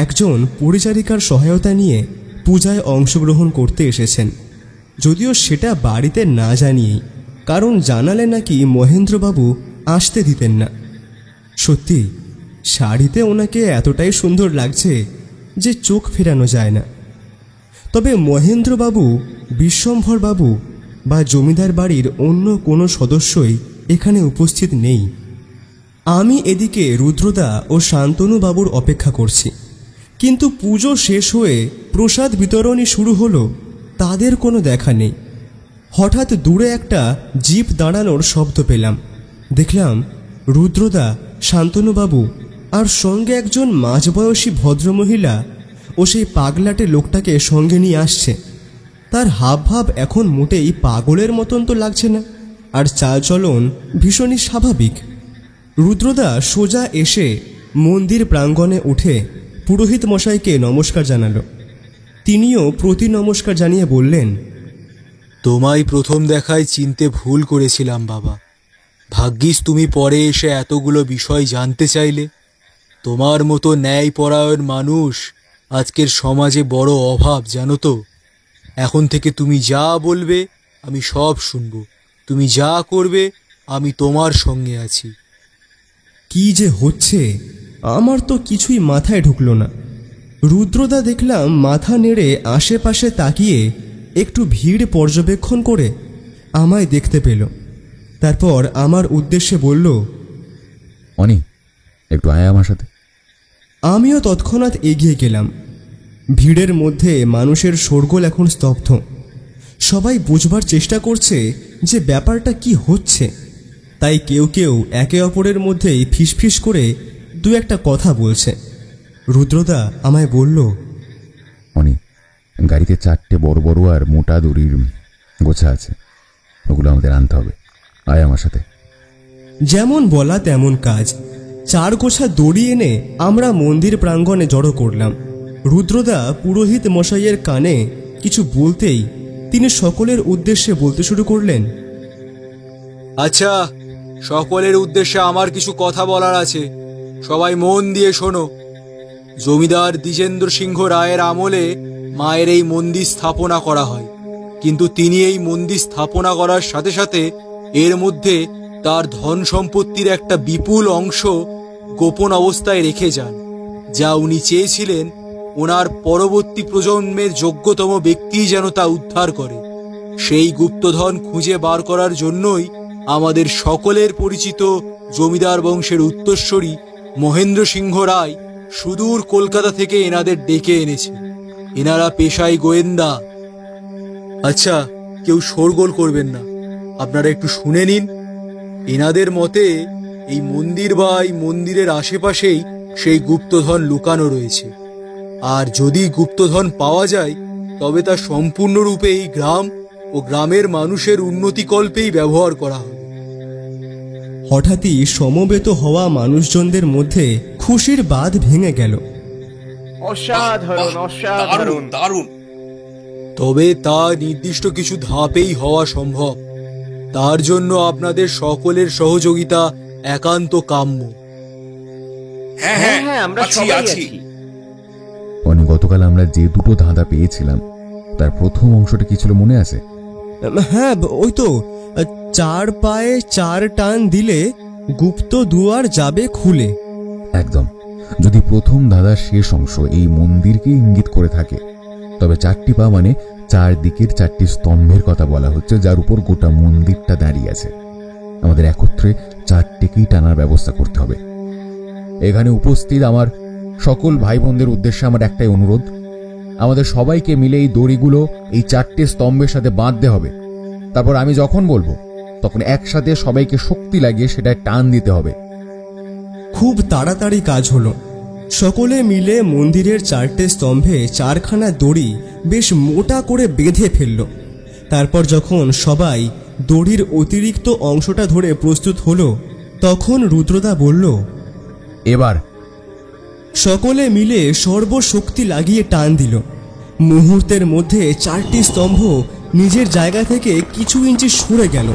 একজন পরিচারিকার সহায়তা নিয়ে পূজায় অংশগ্রহণ করতে এসেছেন, যদিও সেটা বাড়িতে না জানিয়েই, কারণ জানালে নাকি মহেন্দ্রবাবু আসতে দিতেন না। সত্যি শাড়িতে ওনাকে এতটাই সুন্দর লাগছে যে চোখ ফেরানো যায় না। তবে মহেন্দ্রবাবু, বিশ্বম্ভরবাবু বা জমিদার বাড়ির অন্য কোনো সদস্যই এখানে উপস্থিত নেই। আমি এদিকে রুদ্রদা ও শান্তনুবাবুর অপেক্ষা করছি, কিন্তু পুজো শেষ হয়ে প্রসাদ বিতরণী শুরু হলো, তাদের কোনো দেখা নেই। হঠাৎ দূরে একটা জিপ দাঁড়ানোর শব্দ পেলাম। দেখলাম রুদ্রদা, শান্তনুবাবু আর সঙ্গে একজন মাঝবয়সী ভদ্রমহিলা ও সেই পাগলাটে লোকটাকে সঙ্গে নিয়ে আসছে। তার হাবভাব এখন মোটেই পাগলের মতন তো লাগছে না, আর চালচলন ভীষণই স্বাভাবিক। রুদ্রদা সোজা এসে মন্দির প্রাঙ্গণে উঠে পুরোহিত মশাইকে নমস্কার জানালো। তিনিও প্রতি নমস্কার জানিয়ে বললেন, তোমায় প্রথম দেখায় চিনতে ভুল করেছিলাম বাবা। ভাগ্যিস তুমি পরে এসে এতগুলো বিষয় জানতে চাইলে। তোমার মতো ন্যায়পরায়ণ মানুষ আজকের সমাজে বড় অভাব, জানো তো। এখন থেকে তুমি যা বলবে আমি সব শুনব, তুমি যা করবে আমি তোমার সঙ্গে আছি। কি যে হচ্ছে আমার তো কিছুই মাথায় ঢুকলো না। রুদ্রদা দেখলাম মাথা নেড়ে আশেপাশে তাকিয়ে একটু ভিড় পর্যবেক্ষণ করে আমায় দেখতে পেল। তারপর আমার উদ্দেশ্যে বলল, অনি, একটু আয় আমার সাথে। আমিও তৎক্ষণাৎ এগিয়ে গেলাম। ভিড়ের মধ্যে মানুষের শোরগোল এখন স্তব্ধ। সবাই বুঝবার চেষ্টা করছে যে ব্যাপারটা কি হচ্ছে, তাই কেউ কেউ একে অপরের মধ্যেই ফিসফিস করে দু একটা কথা বলছে। রুদ্রদা আমায় বলল, অনি, গাড়িতে 4টে বড় বড় আর মোটা দড়ির গোছা আছে, ওগুলো আমাদের আনতে হবে, আয় আমার সাথে। যেমন বলা তেমন কাজ। 4 গোছা দড়ি এনে আমরা মন্দির প্রাঙ্গণে জড়ো করলাম। রুদ্রদা পুরোহিত মশাইয়ের কানে কিছু বলতেই তিনি সকলের উদ্দেশ্যে বলতে শুরু করলেন, আচ্ছা, সকলের উদ্দেশ্যে আমার কিছু কথা বলার আছে, সবাই মন দিয়ে শোনো। জমিদার দ্বিজেন্দ্র সিংহ রায়ের আমলে মায়ের এই মন্দির স্থাপনা করা হয়, কিন্তু তিনি এই মন্দির স্থাপনা করার সাথে সাথে এর মধ্যে তার ধন সম্পত্তির একটা বিপুল অংশ গোপন অবস্থায় রেখে যান, যা উনি চেয়েছিলেন ওনার পরবর্তী প্রজন্মের যোগ্যতম ব্যক্তিই যেন তা উদ্ধার করে। সেই গুপ্তধন খুঁজে বার করার জন্যই আমাদের সকলের পরিচিত জমিদার বংশের উত্তরসূরি মহেন্দ্র সিংহ রায় সুদূর কলকাতা থেকে এনাদের ডেকে এনেছে। এনারা পেশায় গোয়েন্দা। আচ্ছা, কেউ শোরগোল করবেন না, আপনারা একটু শুনে নিন। এনাদের মতে এই মন্দির বা এই মন্দিরের আশেপাশেই সেই গুপ্তধন লুকানো রয়েছে, আর যদি গুপ্তধন পাওয়া যায় তবে তা সম্পূর্ণরূপে এই গ্রাম ও গ্রামের মানুষের উন্নতিকল্পেই ব্যবহার করা হবে। হঠাৎই সমবেত হওয়া মানুষজনদের মধ্যে খুশির বাঁধ ভেঙে গেল। অসাধারণ, অসাধারণ, দারুণ। তবে তা নির্দিষ্ট কিছু ধাপেই হওয়া সম্ভব। তার জন্য আপনাদের সকলের সহযোগিতা একান্ত কাম্য। হ্যাঁ, আমরা সবাই আছি। অনি, গতকাল আমরা যে 2টো ধাঁধা পেয়েছিলাম তার প্রথম অংশটা কি ছিল মনে আছে? হ্যাঁ, ওই তো 4 পায়ে 4 টান দিলে গুপ্ত দুয়ার যাবে খুলে। একদম। যদি প্রথম ধাঁধার শেষ অংশ এই মন্দিরকে ইঙ্গিত করে থাকে, তবে 4টি পা মানে 4 দিকের 4টি স্তম্ভের কথা বলা হচ্ছে, যার উপর গোটা মন্দিরটা দাঁড়িয়ে আছে। আমাদের একত্রে 4টিকেই টানার ব্যবস্থা করতে হবে। এখানে উপস্থিত আমার সকল ভাই বোনদের উদ্দেশ্যে আমার একটাই অনুরোধ, আমাদের সবাইকে মিলে এই দড়িগুলো এই 4টে স্তম্ভের সাথে বাঁধতে হবে। তারপর আমি যখন বলবো তখন একসাথে সবাইকে শক্তি লাগিয়ে সেটা টান দিতে হবে। খুব তাড়াতাড়ি কাজ হলো। সকলে মিলে মন্দিরের 4টে স্তম্ভে 4খানা দড়ি বেশ মোটা করে বেঁধে ফেলল। তারপর যখন সবাই দড়ির অতিরিক্ত অংশটা ধরে প্রস্তুত হলো, তখন রুদ্রদা বলল, এবার। সকলে মিলে সর্বশক্তি লাগিয়ে টান দিল। মুহূর্তের মধ্যে 4টি স্তম্ভ নিজের জায়গা থেকে কিছু ইঞ্চি সরে গেল,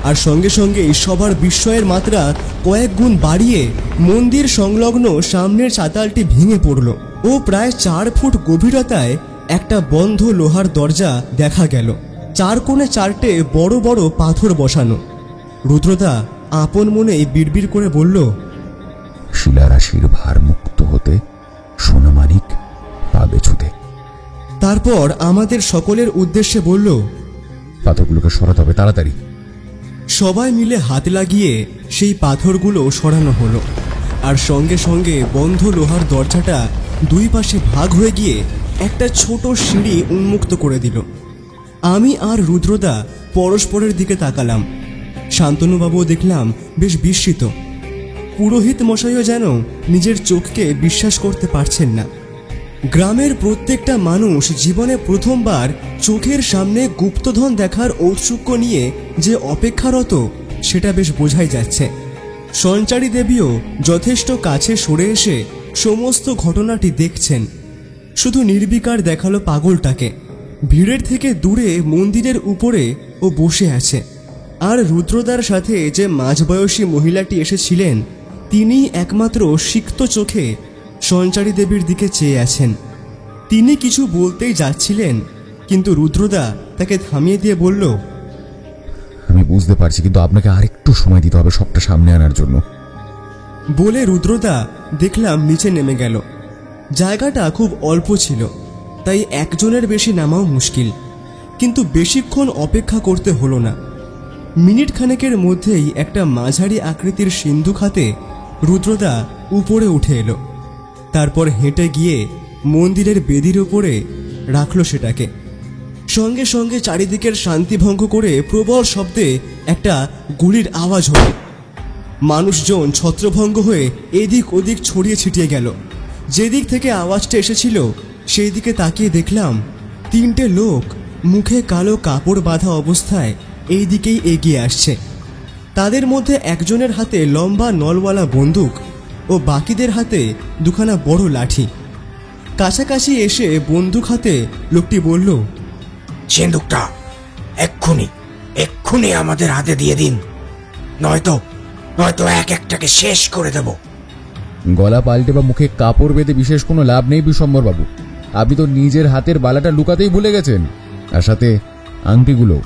আর সঙ্গে সঙ্গেই সবার বিস্ময়ের মাত্রা কয়েক গুণ বাড়িয়ে মন্দির সংলগ্ন সামনের চাতালটি ভেঙে পড়ল ও প্রায় 4 ফুট গভীরতায় একটা বন্ধ লোহার দরজা দেখা গেল। 4 কোণে 4টে বড় বড় পাথর বসানো। রুদ্রদা আপন মনেই বিড়বিড় করে বলল, শিলারাশির ভার মুক্ত হতে সোনামানিক পাবে ছুতে। তারপর আমাদের সকলের উদ্দেশ্যে বলল, পাথরগুলোকে সরাতে হবে তাড়াতাড়ি। সবাই মিলে হাত লাগিয়ে সেই পাথরগুলো সরানো হলো, আর সঙ্গে সঙ্গে বন্ধ লোহার দরজাটা 2 পাশে ভাগ হয়ে গিয়ে একটা ছোট সিঁড়ি উন্মুক্ত করে দিল। আমি আর রুদ্রদা পরস্পরের দিকে তাকালাম। শান্তনুবাবুও দেখলাম বেশ বিস্মিত। পুরোহিত মশাইও যেন নিজের চোখকে বিশ্বাস করতে পারছেন না। গ্রামের প্রত্যেকটা মানুষ জীবনে প্রথমবার চোখের সামনে গুপ্তধন দেখার ঔৎসুক্য নিয়ে যে অপেক্ষারত, সেটা বেশ বোঝাই যাচ্ছে। সঞ্চারী দেবীও যথেষ্ট কাছে সরে এসে সমস্ত ঘটনাটি দেখছেন। শুধু নির্বিকার দেখালো পাগলটাকে। ভিড়ের থেকে দূরে মন্দিরের উপরে ও বসে আছে, আর রুদ্রদার সাথে যে মাঝবয়সী মহিলাটি এসেছিলেন তিনি একমাত্র সিক্ত চোখে সঞ্চারী দেবীর দিকে চেয়ে আছেন। তিনি কিছু বলতেই যাচ্ছিলেন, কিন্তু রুদ্রদা তাকে থামিয়ে দিয়ে বলল, আমি বুঝতে পারছি, কিন্তু আপনাকে আরেকটু সময় দিতে হবে সবটা সামনে আনার জন্য। বলে রুদ্রদা দেখলাম নিচে নেমে গেল। জায়গাটা খুব অল্প ছিল, তাই একজনের বেশি নামাও মুশকিল, কিন্তু বেশিক্ষণ অপেক্ষা করতে হলো না। মিনিট খানেকের মধ্যেই একটা মাঝারি আকৃতির সিন্ধুক হাতে রুদ্রদা উপরে উঠে এলো। তারপর হেঁটে গিয়ে মন্দিরের বেদির উপরে রাখলো সেটাকে। সঙ্গে সঙ্গে চারিদিকের শান্তি ভঙ্গ করে প্রবল শব্দে একটা গুলির আওয়াজ হলো। মানুষজন ছত্রভঙ্গ হয়ে এদিক ওদিক ছড়িয়ে ছিটিয়ে গেল। যেদিক থেকে আওয়াজটা এসেছিল সেই দিকে তাকিয়ে দেখলাম 3টে লোক মুখে কালো কাপড় বাঁধা অবস্থায় এই দিকেই এগিয়ে আসছে। তাদের মধ্যে একজনের হাতে লম্বা নলওয়ালা বন্দুক ও বাকিদের হাতে দুখানা বড় লাঠি। কাছাকাছি এসে বন্দুক হাতে লোকটি বলল, সিন্দুকটা এক্ষুনি আমাদের হাতে দিয়ে দিন, নয়তো এক একটাকে শেষ করে দেব। গলা পাল্টে বা মুখে কাপড় বেঁধে বিশেষ কোনো লাভ নেই বিশ্বম্বর বাবু। আপনি তো নিজের হাতের বালাটা লুকাতেই ভুলে গেছেন, আর সাথে আংটিগুলো।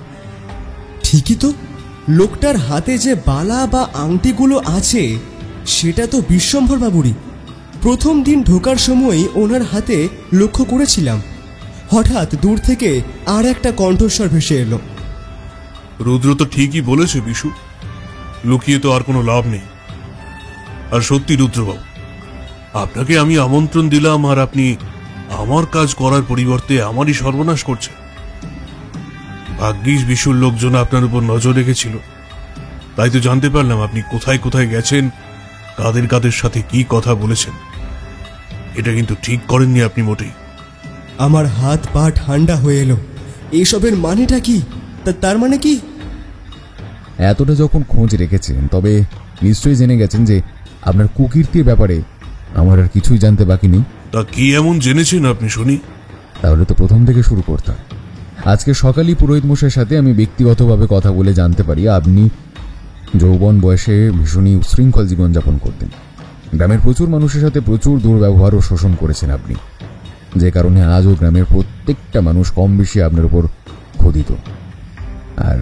ঠিকই তো, লোকটার হাতে যে বালা বা আংটিগুলো আছে সেটা তো বিশ্বম্ভর বাবুরই। প্রথম দিন ঢোকার সময়ই ওনার হাতে লক্ষ্য করেছিলাম। হঠাৎ দূর থেকে আর একটা কণ্ঠস্বর ভেসে এলো, রুদ্র তো ঠিকই বলেছে বিশু, লুকিয়ে তো আর কোনো লাভ নেই। আর সত্যি রুদ্রবাবু, আপনাকে আমি আমন্ত্রণ দিলাম আর আপনি আমার কাজ করার পরিবর্তে আমারই সর্বনাশ করছেন। ভাগ্যিস বিশুর লোকজন আপনার উপর নজর রেখেছিল, তাই তো জানতে পারলাম আপনি কোথায় কোথায় গেছেন, কাদের কাদের সাথে কি কথা বলেছেন। এটা কিন্তু ঠিক করেননি আপনি মোটেই। আমার হাত পা ঠান্ডা হয়ে এলো। এইসবের মানেটা কি? তার মানে কি? এতটা যখন খোঁজ রেখেছেন তবে নিশ্চয়ই জেনে গেছেন যে আপনার কুকীর্তির ব্যাপারে আমার আর কিছুই জানতে বাকি নেই। তা কি এমন জেনেছেন আপনি শুনি? তাহলে তো প্রথম থেকে শুরু করতে হয়। আজকে সকালেই পুরোহিত মশাইয়ের সাথে আমি ব্যক্তিগতভাবে কথা বলে জানতে পারি আপনি যৌবন বয়সে ভীষণই উশৃঙ্খল জীবনযাপন করতেন। গ্রামের প্রচুর মানুষের সাথে প্রচুর দুর্ব্যবহার ও শোষণ করেছেন আপনি, যে কারণে আজও গ্রামের প্রত্যেকটা মানুষ কম বেশি আপনার উপর ক্ষোধিত। আর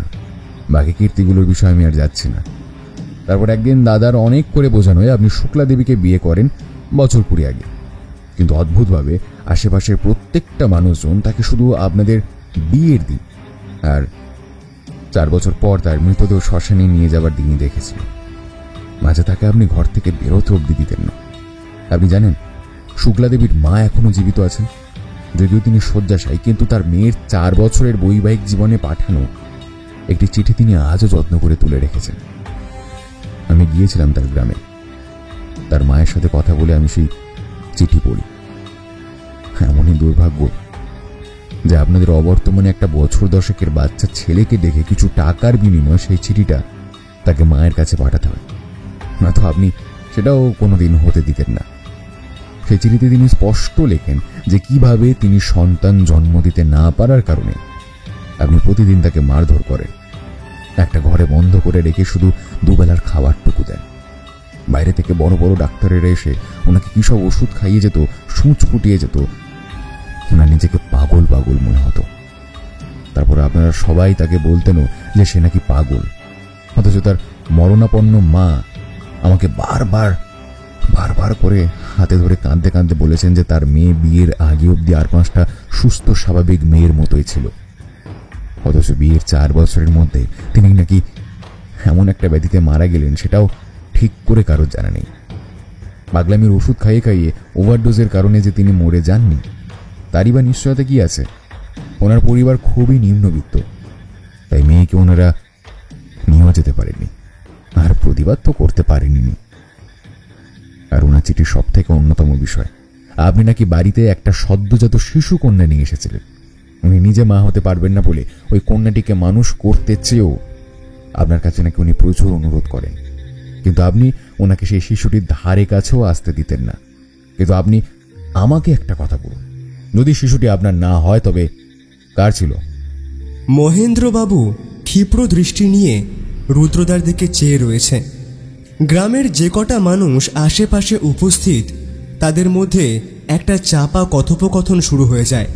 বাকি কীর্তিগুলোর বিষয়ে আমি আর যাচ্ছি না। তারপর একদিন দাদার অনেক করে বোঝানো হয়ে আপনি শুক্লা দেবীকে বিয়ে করেন বছর 20 আগে, কিন্তু অদ্ভুতভাবে আশেপাশের প্রত্যেকটা মানুষজন তাকে শুধু আপনাদের বিয়ের দিন আর 4 বছর পর তার মৃতদেহ শ্মশানে নিয়ে যাবার দিনই দেখেছিল। মাঝে তাকে আপনি ঘর থেকে বেরোতে অব্দি দিতেন না। আপনি জানেন শুক্লা দেবীর মা এখনো জীবিত আছেন, যদিও তিনি শয্যাশায়ী, কিন্তু তার মেয়ের 4 বছরের বৈবাহিক জীবনে পাঠানো একটি চিঠি তিনি আজও যত্ন করে তুলে রেখেছেন। আমি গিয়েছিলাম তার গ্রামে, তার মায়ের সাথে কথা বলে আমি সেই চিঠি পড়ি। এমনই দুর্ভাগ্য যে আপনাদের অবর্তমানে একটা বছর 10-এর বাচ্চা ছেলেকে দেখে কিছু টাকার বিনিময়ে সেই চিঠিটা তাকে মায়ের কাছে পাঠাতে হয়, না তো আপনি সেটাও কোনোদিন হতে দিতেন না। সেই চিঠিতে তিনি স্পষ্ট লেখেন যে কিভাবে তিনি সন্তান জন্ম দিতে না পারার কারণে আপনি প্রতিদিন তাকে মারধর করেন, একটা ঘরে বন্ধ করে রেখে শুধু দুবেলার খাবারটুকু দেন। বাইরে থেকে বড় বড় ডাক্তারেরা এসে ওনাকে কি সব ওষুধ খাইয়ে যেত, সূঁচ ফুটিয়ে যেত, ওনার নিজেকে পাগল পাগল মনে হতো। তারপর আপনারা সবাই তাকে বলতেনও যে সে নাকি পাগল, অথচ তার মরণাপন্ন মা আমাকে বারবার বারবার করে হাতে ধরে কাঁদতে কাঁদতে বলেছেন যে তার মেয়ে বিয়ের আগে অব্দি আর 5টা সুস্থ স্বাভাবিক মেয়ের মতোই ছিল, অথচ বিয়ের 4 বছরের মধ্যে তিনি নাকি এমন একটা ব্যাধিতে মারা গেলেন সেটাও ঠিক করে কারোর জানা নেই। পাগলামির ওষুধ খাইয়ে খাইয়ে ওভারডোজের কারণে যে তিনি মরে যাননি তারই বা নিশ্চয়তা কি আছে? ওনার পরিবার খুবই নিম্নবিত্ত, তাই মেয়েকে ওনারা নিয়েও যেতে পারেননি, আর প্রতিবাদ তো করতে পারেননি। আর ওনার চিঠির সব থেকে অন্যতম বিষয়, আপনি নাকি বাড়িতে একটা সদ্যজাত শিশু কন্যা নিয়ে এসেছিলেন। উনি নিজে মা হতে পারবেন না বলে ওই কন্যাটিকে মানুষ করতে চেয়েও আপনার কাছে নাকি উনি প্রচুর অনুরোধ করেন, কিন্তু আপনি ওনাকে সেই শিশুটির ধারে কাছেও আসতে দিতেন না। কিন্তু আপনি আমাকে একটা কথা বলুন, যদি শিশুটি আপনার না হয় তবে কার ছিল? মহেন্দ্রবাবু ক্ষিপ্র দৃষ্টি নিয়ে রুদ্রদার দিকে চেয়ে রয়েছে। গ্রামের যে কটা মানুষ আশেপাশে উপস্থিত তাদের মধ্যে একটা চাপা কথোপকথন শুরু হয়ে যায়।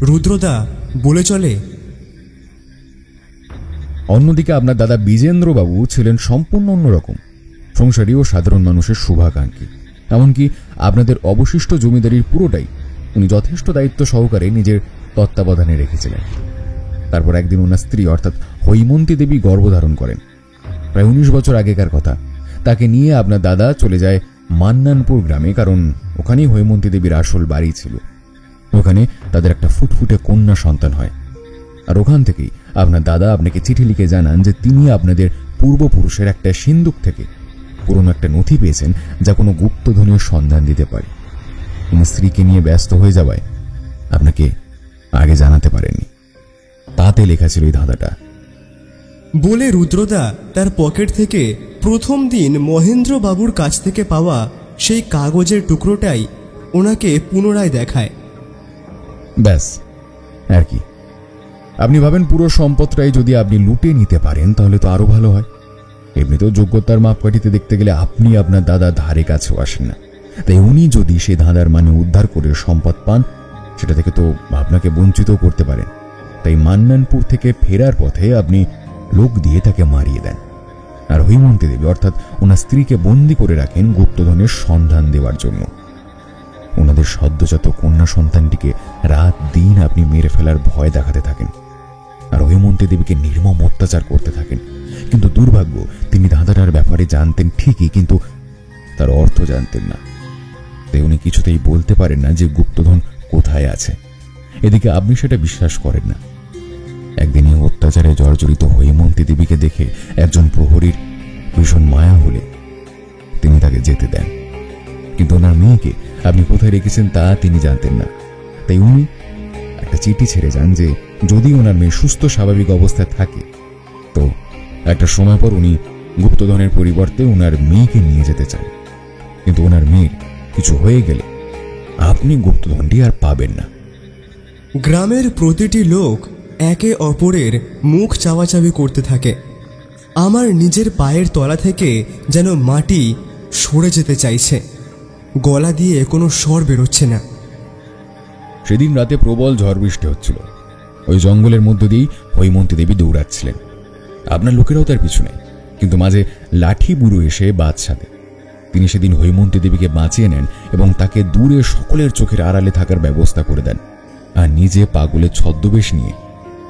রুদ্রদা বলে চলে, অন্যদিকে আপনার দাদা বিজেন্দ্রবাবু ছিলেন সম্পূর্ণ অন্যরকম। সংসারী ও সাধারণ মানুষের শুভাকাঙ্ক্ষী। এমনকি আপনাদের অবশিষ্ট জমিদারির পুরোটাই উনি যথেষ্ট দায়িত্ব সহকারে নিজের তত্ত্বাবধানে রেখেছিলেন। তারপর একদিন ওনার স্ত্রী অর্থাৎ হৈমন্তী দেবী গর্ভধারণ করেন। প্রায় 19 বছর আগেকার কথা। তাকে নিয়ে আপনার দাদা চলে যায় মান্নানপুর গ্রামে, কারণ ওখানেই হৈমন্তী দেবীর আসল বাড়ি ছিল। ওখানে তাদের একটা ফুটফুটে কন্যা সন্তান হয়। আর ওখান থেকেই আপনার দাদা আপনাকে চিঠি লিখে জানান যে তিনি আপনাদের পূর্বপুরুষের একটা সিন্দুক থেকে পুরনো একটা নথি পেয়েছেন যা কোনো গুপ্তধনের সন্ধান দিতে পারে। তিনি স্ত্রীকে নিয়ে ব্যস্ত হয়ে যাওয়ায় আপনাকে আগে জানাতে পারেননি। তাতে লেখা ছিল এই ধাঁধাটা। বলে রুদ্রদা তার পকেট থেকে প্রথম দিন মহেন্দ্র বাবুর কাছ থেকে পাওয়া সেই কাগজের টুকরোটাই ওনাকে পুনরায় দেখায়। ব্যাস আর কি। আপনি ভাবেন পুরো সম্পদটাই যদি আপনি লুটে নিতে পারেন তাহলে তো আরো ভালো হয়। এমনিতেও যোগ্যতার মাপকাঠিতে দেখতে গেলে আপনি আপনার দাদা ধারে কাছেও আসেন না। তাই উনি যদি সে ধাঁধার মানে উদ্ধার করে সম্পদ পান, সেটা থেকে তো আপনাকে বঞ্চিত করতে পারেন। তাই মান্নানপুর থেকে ফেরার পথে আপনি লোক দিয়ে তাকে মারিয়ে দেন। আর হৈমন্তী দেবী অর্থাৎ ওনার স্ত্রীকে বন্দী করে রাখেন গুপ্তধনের সন্ধান দেওয়ার জন্য। ওনাদের সদ্যজাত কন্যা সন্তানটিকে রাত দিন আপনি মেরে ফেলার ভয় দেখাতে থাকেন আর হৈমন্তী দেবীকে নির্মম অত্যাচার করতে থাকেন। কিন্তু দুর্ভাগ্য, তিনি ধাঁধাটার ব্যাপারে জানতেন ঠিকই, কিন্তু তার অর্থ জানতেন না। তাই উনি কিছুতেই বলতে পারেন না যে গুপ্তধন কোথায় আছে। এদিকে আপনি সেটা বিশ্বাস করেন না। একদিনই অত্যাচারে জর্জরিত হৈমন্তী দেবীকে দেখে একজন প্রহরীর ভীষণ মায়া হলে তিনি তাকে যেতে দেন। কিন্তু ওনার মেয়েকে আপনি কোথায় রেখেছেন তা তিনি জানতেন না। তাই উনি একটা চিঠি ছেড়ে যান যে যদি ওনার মেয়ে সুস্থ স্বাভাবিক অবস্থায় থাকে তো একটা সময় পর উনি গুপ্তধনের পরিবর্তে ওনার মেয়েকে নিয়ে যেতে চান। কিন্তু ওনার মেয়ের কিছু হয়ে গেলে আপনি গুপ্তধনটি আর পাবেন না। গ্রামের প্রতিটি লোক একে অপরের মুখ চাওয়াচাবি করতে থাকে। আমার নিজের পায়ের তলা থেকে যেন মাটি সরে যেতে চাইছে, গলা দিয়ে কোনো স্বর বেরোচ্ছে না। সেদিন রাতে প্রবল ঝড় বৃষ্টি হচ্ছিল। ওই জঙ্গলের মধ্য দিয়েই হৈমন্তী দেবী দৌড়াচ্ছিলেন। আপনার লোকেরাও তার পিছু নেয়, কিন্তু মাঝে লাঠি বুড়ো এসে বাদ সাধে। তিনি সেদিন হৈমন্তী দেবীকে বাঁচিয়ে নেন এবং তাকে দূরে সকলের চোখের আড়ালে থাকার ব্যবস্থা করে দেন। আর নিজে পাগলের ছদ্মবেশ নিয়ে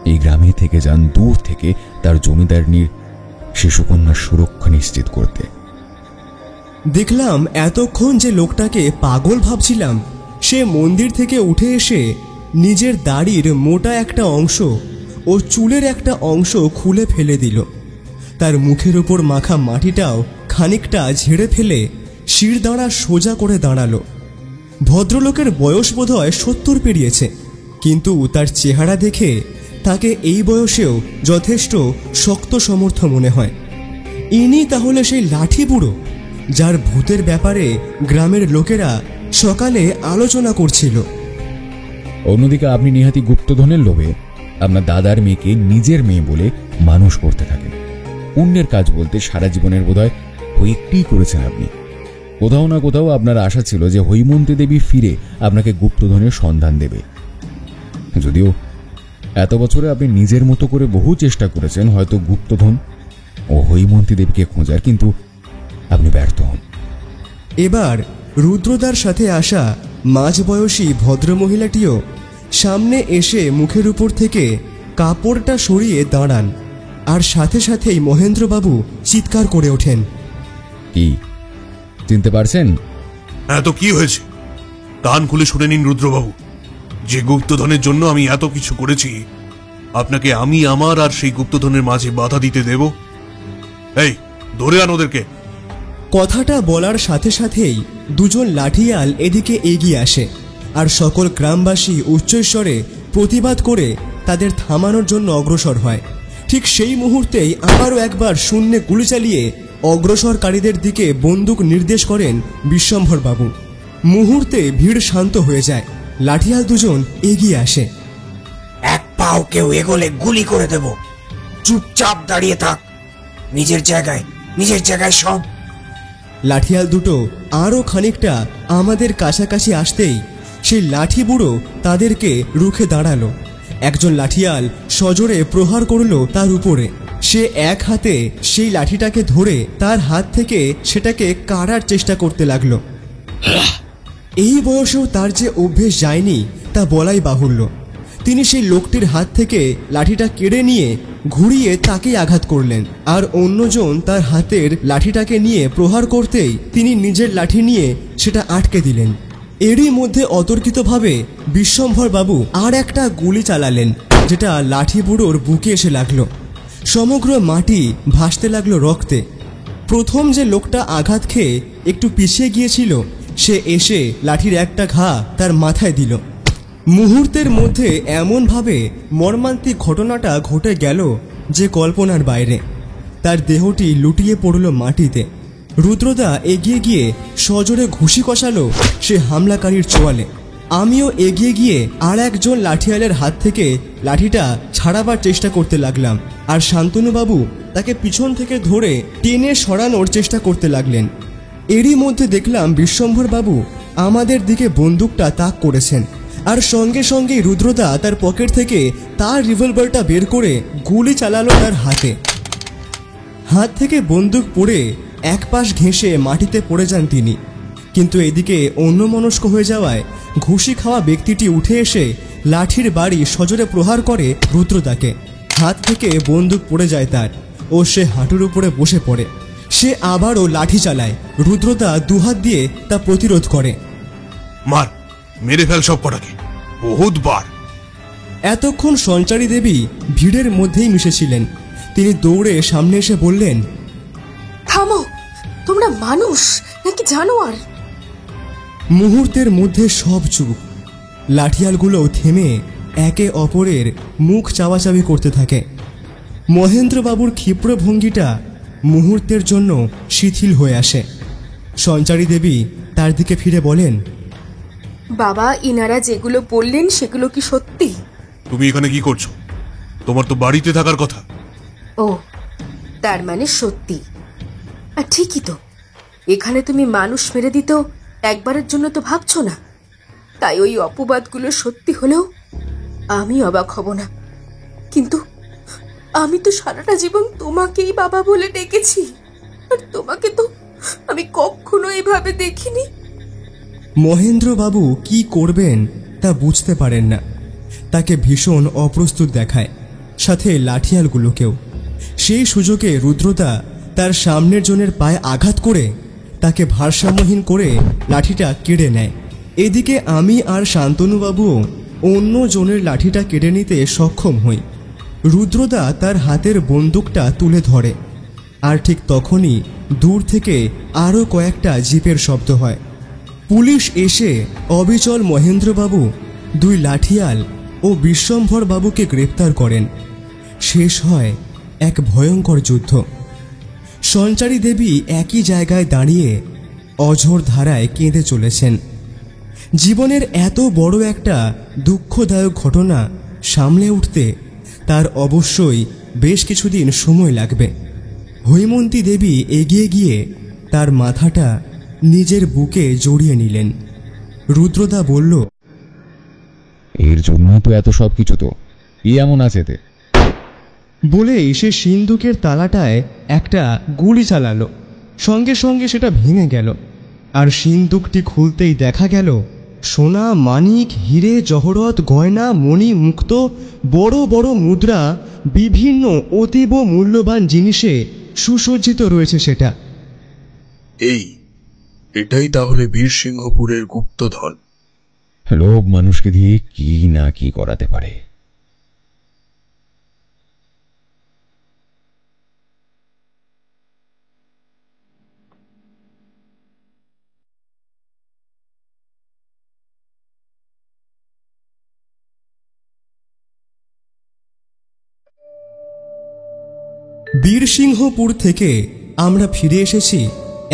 এই গ্রামে থেকে যান দূর থেকে তার জমিদারনির শিশুকন্যার সুরক্ষা নিশ্চিত করতে। দেখলাম এতক্ষণ যে লোকটাকে পাগল ভাবছিলাম সে মন্দির থেকে উঠে এসে নিজের দাড়ির মোটা একটা অংশ ও চুলের একটা অংশ খুলে ফেলে দিল। তার মুখের উপর মাখা মাটিটাও খানিকটা ঝেড়ে ফেলে শিরদাঁড়া সোজা করে দাঁড়ালো। ভদ্রলোকের বয়স বোধহয় 70 পেরিয়েছে, কিন্তু তার চেহারা দেখে তাকে এই বয়সেও যথেষ্ট শক্ত সমর্থ মনে হয়। ইনি তাহলে সেই লাঠি বুড়ো যার ভূতের ব্যাপারে গ্রামের লোকেরা সকালে আলোচনা করছিল। অন্যদিকে আপনি নিহাতি গুপ্তধনের লোভে আপনার দাদার মেয়েকে নিজের মেয়ে বলে মানুষ করতে থাকেন। পুণ্যের কাজ বলতে সারা জীবনের বোধহয় কয়েকটি করেছেন আপনি। কোথাও না কোথাও আপনার আশা ছিল যে হৈমন্তী দেবী ফিরে আপনাকে গুপ্তধনের সন্ধান দেবে। যদিও এত বছরে আপনি নিজের মতো করে বহু চেষ্টা করেছেন হয়তো গুপ্তধন ও হৈমন্তী দেবীকে খোঁজার, কিন্তু আপনি ব্যর্থ হন। এবার রুদ্রদার সাথে আসা মাঝবয়সী ভদ্রমহিলাটিও সামনে এসে মুখের উপর থেকে কাপড়টা সরিয়ে দাঁড়ান, আর সাথে সাথেই মহেন্দ্রবাবু চিৎকার করে ওঠেন। কি চিনতে পারছেন? এত কি হয়েছে? কান খুলে শুনে নিন রুদ্রবাবু। যে গুপ্তধনের জন্য আমি এত কিছু করেছি, আপনাকে আমি আমার আর সেই গুপ্তধনের মাঝে বাধা দিতে দেব? এই ধরে আন ওদেরকে। কথাটা বলার সাথে সাথেই দুজন লাঠিয়াল এদিকে এগিয়ে আসে, আর সকল গ্রামবাসী উচ্চস্বরে প্রতিবাদ করে তাদের থামানোর জন্য অগ্রসর হয়। ঠিক সেই মুহূর্তেই আবারও একবার শূন্যে গুলি চালিয়ে অগ্রসরকারীদের দিকে বন্দুক নির্দেশ করেন বিশ্বম্ভরবাবু। মুহূর্তে ভিড় শান্ত হয়ে যায়। লাঠিয়াল দুজন এগিয়ে আসে। এক পাও কেউ এগোলে গুলি করে দেব। চুপচাপ দাঁড়িয়ে থাক, নিজের জায়গায় সব। লাঠিয়াল দুটো আরও খানিকটা আমাদের কাছাকাছি আসতেই সেই লাঠি বুড়ো তাদেরকে রুখে দাঁড়ালো। একজন লাঠিয়াল সজোরে প্রহার করল তার উপরে। সে এক হাতে সেই লাঠিটাকে ধরে তার হাত থেকে সেটাকে কাড়ার চেষ্টা করতে লাগলো। এই বয়সেও তার যে অভ্যেস যায়নি তা বলাই বাহুল্য। তিনি সেই লোকটির হাত থেকে লাঠিটা কেড়ে নিয়ে ঘুরিয়ে তাকেই আঘাত করলেন, আর অন্যজন তার হাতের লাঠিটাকে নিয়ে প্রহার করতেই তিনি নিজের লাঠি নিয়ে সেটা আটকে দিলেন। এরই মধ্যে অতর্কিতভাবে বিশ্বম্ভর বাবু আর একটা গুলি চালালেন, যেটা লাঠি বুড়োর বুকে এসে লাগলো। সমগ্র মাটি ভাসতে লাগলো রক্তে। প্রথম যে লোকটা আঘাত খেয়ে একটু পিছিয়ে গিয়েছিল সে এসে লাঠির একটা ঘা তার মাথায় দিল। মুহূর্তের মধ্যে এমনভাবে মর্মান্তিক ঘটনাটা ঘটে গেল যে কল্পনার বাইরে। তার দেহটি লুটিয়ে পড়ল মাটিতে। রুদ্রদা এগিয়ে গিয়ে সজোরে ঘুষি কষালো সে হামলাকারীর চোয়ালে। আমিও এগিয়ে গিয়ে আর একজন লাঠিয়ালের হাত থেকে লাঠিটা ছাড়াবার চেষ্টা করতে লাগলাম, আর শান্তনুবাবু তাকে পিছন থেকে ধরে টেনে সরানোর চেষ্টা করতে লাগলেন। এরই মধ্যে দেখলাম বিশ্বম্ভরবাবু আমাদের দিকে বন্দুকটা তাক করেছেন, আর সঙ্গে সঙ্গেই রুদ্রদা তার পকেট থেকে তার রিভলভারটা বের করে গুলি চালালো তার হাতে। হাত থেকে বন্দুক পড়ে এক পাশ ঘেঁষে মাটিতে পড়ে যান তিনি। কিন্তু এদিকে অন্যমনস্ক হয়ে যাওয়ায় ঘুষি খাওয়া ব্যক্তিটি উঠে এসে লাঠির বাড়ি সজোরে প্রহার করে রুদ্রদাকে। হাত থেকে বন্দুক পড়ে যায় তার, ও সে হাঁটুর উপরে বসে পড়ে। সে আবারও লাঠি চালায়। রুদ্রদা দুহাত দিয়ে তা প্রতিরোধ করে। মার, মেরে ফেল সব কটাকে, বহুত বার। এতক্ষণ সঞ্চারী দেবী ভিড়ের মধ্যেই মিশেছিলেন। তিনি দৌড়ে সামনে এসে বললেন, থামো, তোমরা মানুষ নাকি জানোয়ার? মুহূর্তের মধ্যে সব চুপ। লাঠিয়ালগুলো থেমে একে অপরের মুখ চাওয়াচাবি করতে থাকে। মহেন্দ্রবাবুর ক্ষিপ্র ভঙ্গিটা মুহূর্তের জন্য শিথিল হয়ে আসে। সঞ্চারী দেবী তার দিকে ফিরে বলেন, বাবা, ইনারা যেগুলো বললেন সেগুলো কি সত্যি? তুমি এখানে কি করছো? তোমার তো বাড়িতে থাকার কথা। ও, তার মানে সত্যি। আর ঠিকই তো, এখানে তুমি মানুষ মেরে দিত একবারের জন্য তো ভাবছো না। তাই ওই অপবাদগুলো সত্যি হলেও আমি অবাক হব না। কিন্তু আমি তো সারাটা জীবন তোমাকেই বাবা বলে ডেকেছি, আর তোমাকে তো আমি কখনো এভাবে দেখিনি। মহেন্দ্রবাবু কি করবেন তা বুঝতে পারেন না। তাকে ভীষণ অপ্রস্তুত দেখায়, সাথে লাঠিয়ালগুলোকেও। সেই সুযোগে রুদ্রদা তার সামনের জনের পায়ে আঘাত করে তাকে ভারসাম্যহীন করে লাঠিটা কেড়ে নেয়। এদিকে আমি আর শান্তনুবাবুও অন্য জনের লাঠিটা কেড়ে নিতে সক্ষম হই। রুদ্রদা তার হাতের বন্দুকটা তুলে ধরে, আর ঠিক তখনই দূর থেকে আরও কয়েকটা জিপের শব্দ হয়। পুলিশ এসে অবিচল মহেন্দ্রবাবু, দুই লাঠিয়াল ও বিশ্বম্ভর বাবুকে গ্রেপ্তার করেন। শেষ হয় এক ভয়ঙ্কর যুদ্ধ। সঞ্চারী দেবী একই জায়গায় দাঁড়িয়ে অঝোর ধারায় কেঁদে চলেছেন। জীবনের এত বড় একটা দুঃখদায়ক ঘটনা সামলে উঠতে তার অবশ্যই বেশ কিছুদিন সময় লাগবে। হৈমন্তী দেবী এগিয়ে গিয়ে তার মাথাটা নিজের বুকে জড়িয়ে নিলেন। রুদ্রদা বলল, এর জন্যই তো এত সব কিছু, তো কি এমন আছে এতে? বলেই সে সিন্দুকের তালাটায় একটা গুলি চালালো। সঙ্গে সঙ্গে সেটা ভেঙে গেল, আর সিন্দুকটি খুলতেই দেখা গেল সোনা, মানিক, হিরে, জহরত, গয়না, মণি, মুক্ত, বড় বড় মুদ্রা, বিভিন্ন অতীব মূল্যবান জিনিসে সুসজ্জিত রয়েছে সেটা। এটাই তাহলে বীরসিংহপুরের গুপ্তধন। লোভ মানুষকে দিয়ে কি না কি করাতে পারে। বীরসিংহপুর থেকে আমরা ফিরে এসেছি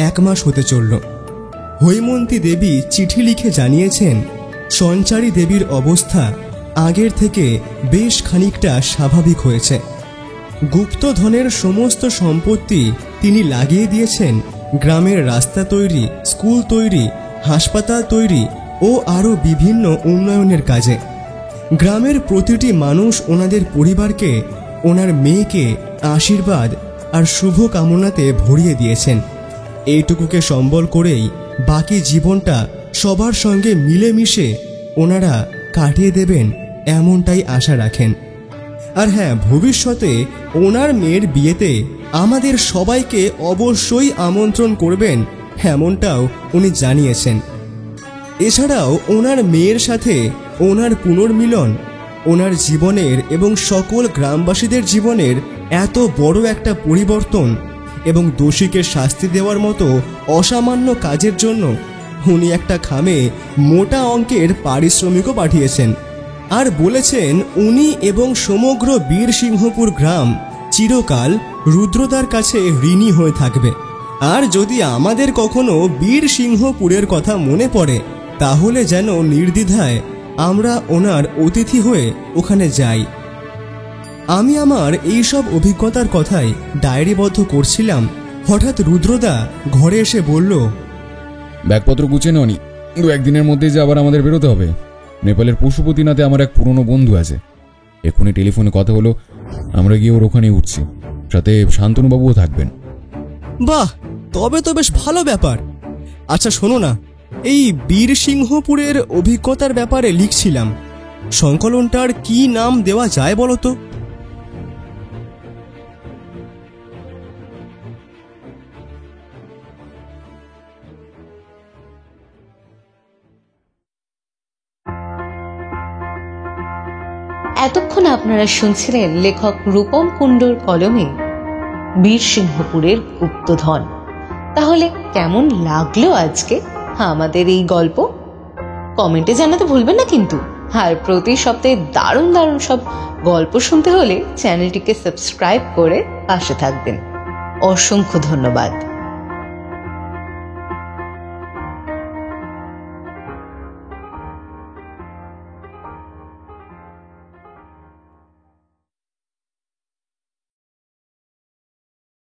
1 মাস হতে চলল। হৈমন্তী দেবী চিঠি লিখে জানিয়েছেন সঞ্চারী দেবীর অবস্থা আগের থেকে বেশ খানিকটা স্বাভাবিক হয়েছে। গুপ্তধনের সমস্ত সম্পত্তি তিনি লাগিয়ে দিয়েছেন গ্রামের রাস্তা তৈরি, স্কুল তৈরি, হাসপাতাল তৈরি ও আরও বিভিন্ন উন্নয়নের কাজে। গ্রামের প্রতিটি মানুষ ওনাদের পরিবারকে ওনার মেয়েকে আশীর্বাদ আর শুভ কামনাতে ভরিয়ে দিয়েছেন। এইটুকুকে সম্বল করেই বাকি জীবনটা সবার সঙ্গে মিলেমিশে ওনারা কাটিয়ে দেবেন এমনটাই আশা রাখেন। আর হ্যাঁ, ভবিষ্যতে ওনার মেয়ের বিয়েতে আমাদের সবাইকে অবশ্যই আমন্ত্রণ করবেন এমনটাও উনি জানিয়েছেন। এছাড়াও ওনার মেয়ের সাথে ওনার পুনর্মিলন ওনার জীবনের এবং সকল গ্রামবাসীদের জীবনের এত বড় একটা পরিবর্তন এবং দোষীকে শাস্তি দেওয়ার মতো অসামান্য কাজের জন্য উনি একটা খামে মোটা অঙ্কের পারিশ্রমিকও পাঠিয়েছেন। আর বলেছেন উনি এবং সমগ্র বীরসিংহপুর গ্রাম চিরকাল রুদ্রদার কাছে ঋণী হয়ে থাকবে। আর যদি আমাদের কখনো বীরসিংহপুরের কথা মনে পড়ে তাহলে যেন নির্দ্বিধায় আমরা ওনার অতিথি হয়ে ওখানে যাই। আমি আমার এইসব অভিজ্ঞতার কথাই ডায়েরিবদ্ধ করছিলাম, হঠাৎ রুদ্রদা ঘরে এসে বলল, ব্যাগপত্র গুছিয়ে নেওনি, কিন্তু একদিনের মধ্যে যে আবার আমাদের বেরোতে হবে। নেপালের পশুপতিনাথে আমার এক পুরনো বন্ধু আছে, এক্ষুনি টেলিফোনে কথা হলো, আমরা গিয়ে ওর ওখানে উঠছি, সাথে শান্তনুবাবুও থাকবেন। বাহ, তবে তো বেশ ভালো ব্যাপার। আচ্ছা শোনো না, এই বীরসিংহপুরের অভিজ্ঞতার ব্যাপারে লিখছিলাম, সংকলনটার কি নাম দেওয়া যায় বলো তো? এতক্ষণ আপনারা শুনছিলেন লেখক রূপম কুণ্ডর কলমে বীরসিংহপুরের গুপ্তধন। তাহলে কেমন লাগলো আজকে আমাদের এই গল্প? কমেন্টে জানাতে ভুলবেন না কিন্তু। আর প্রতি সপ্তাহে দারুণ দারুণ সব গল্প শুনতে হলে চ্যানেলটিকে সাবস্ক্রাইব করে পাশে থাকবেন। অসংখ্য ধন্যবাদ।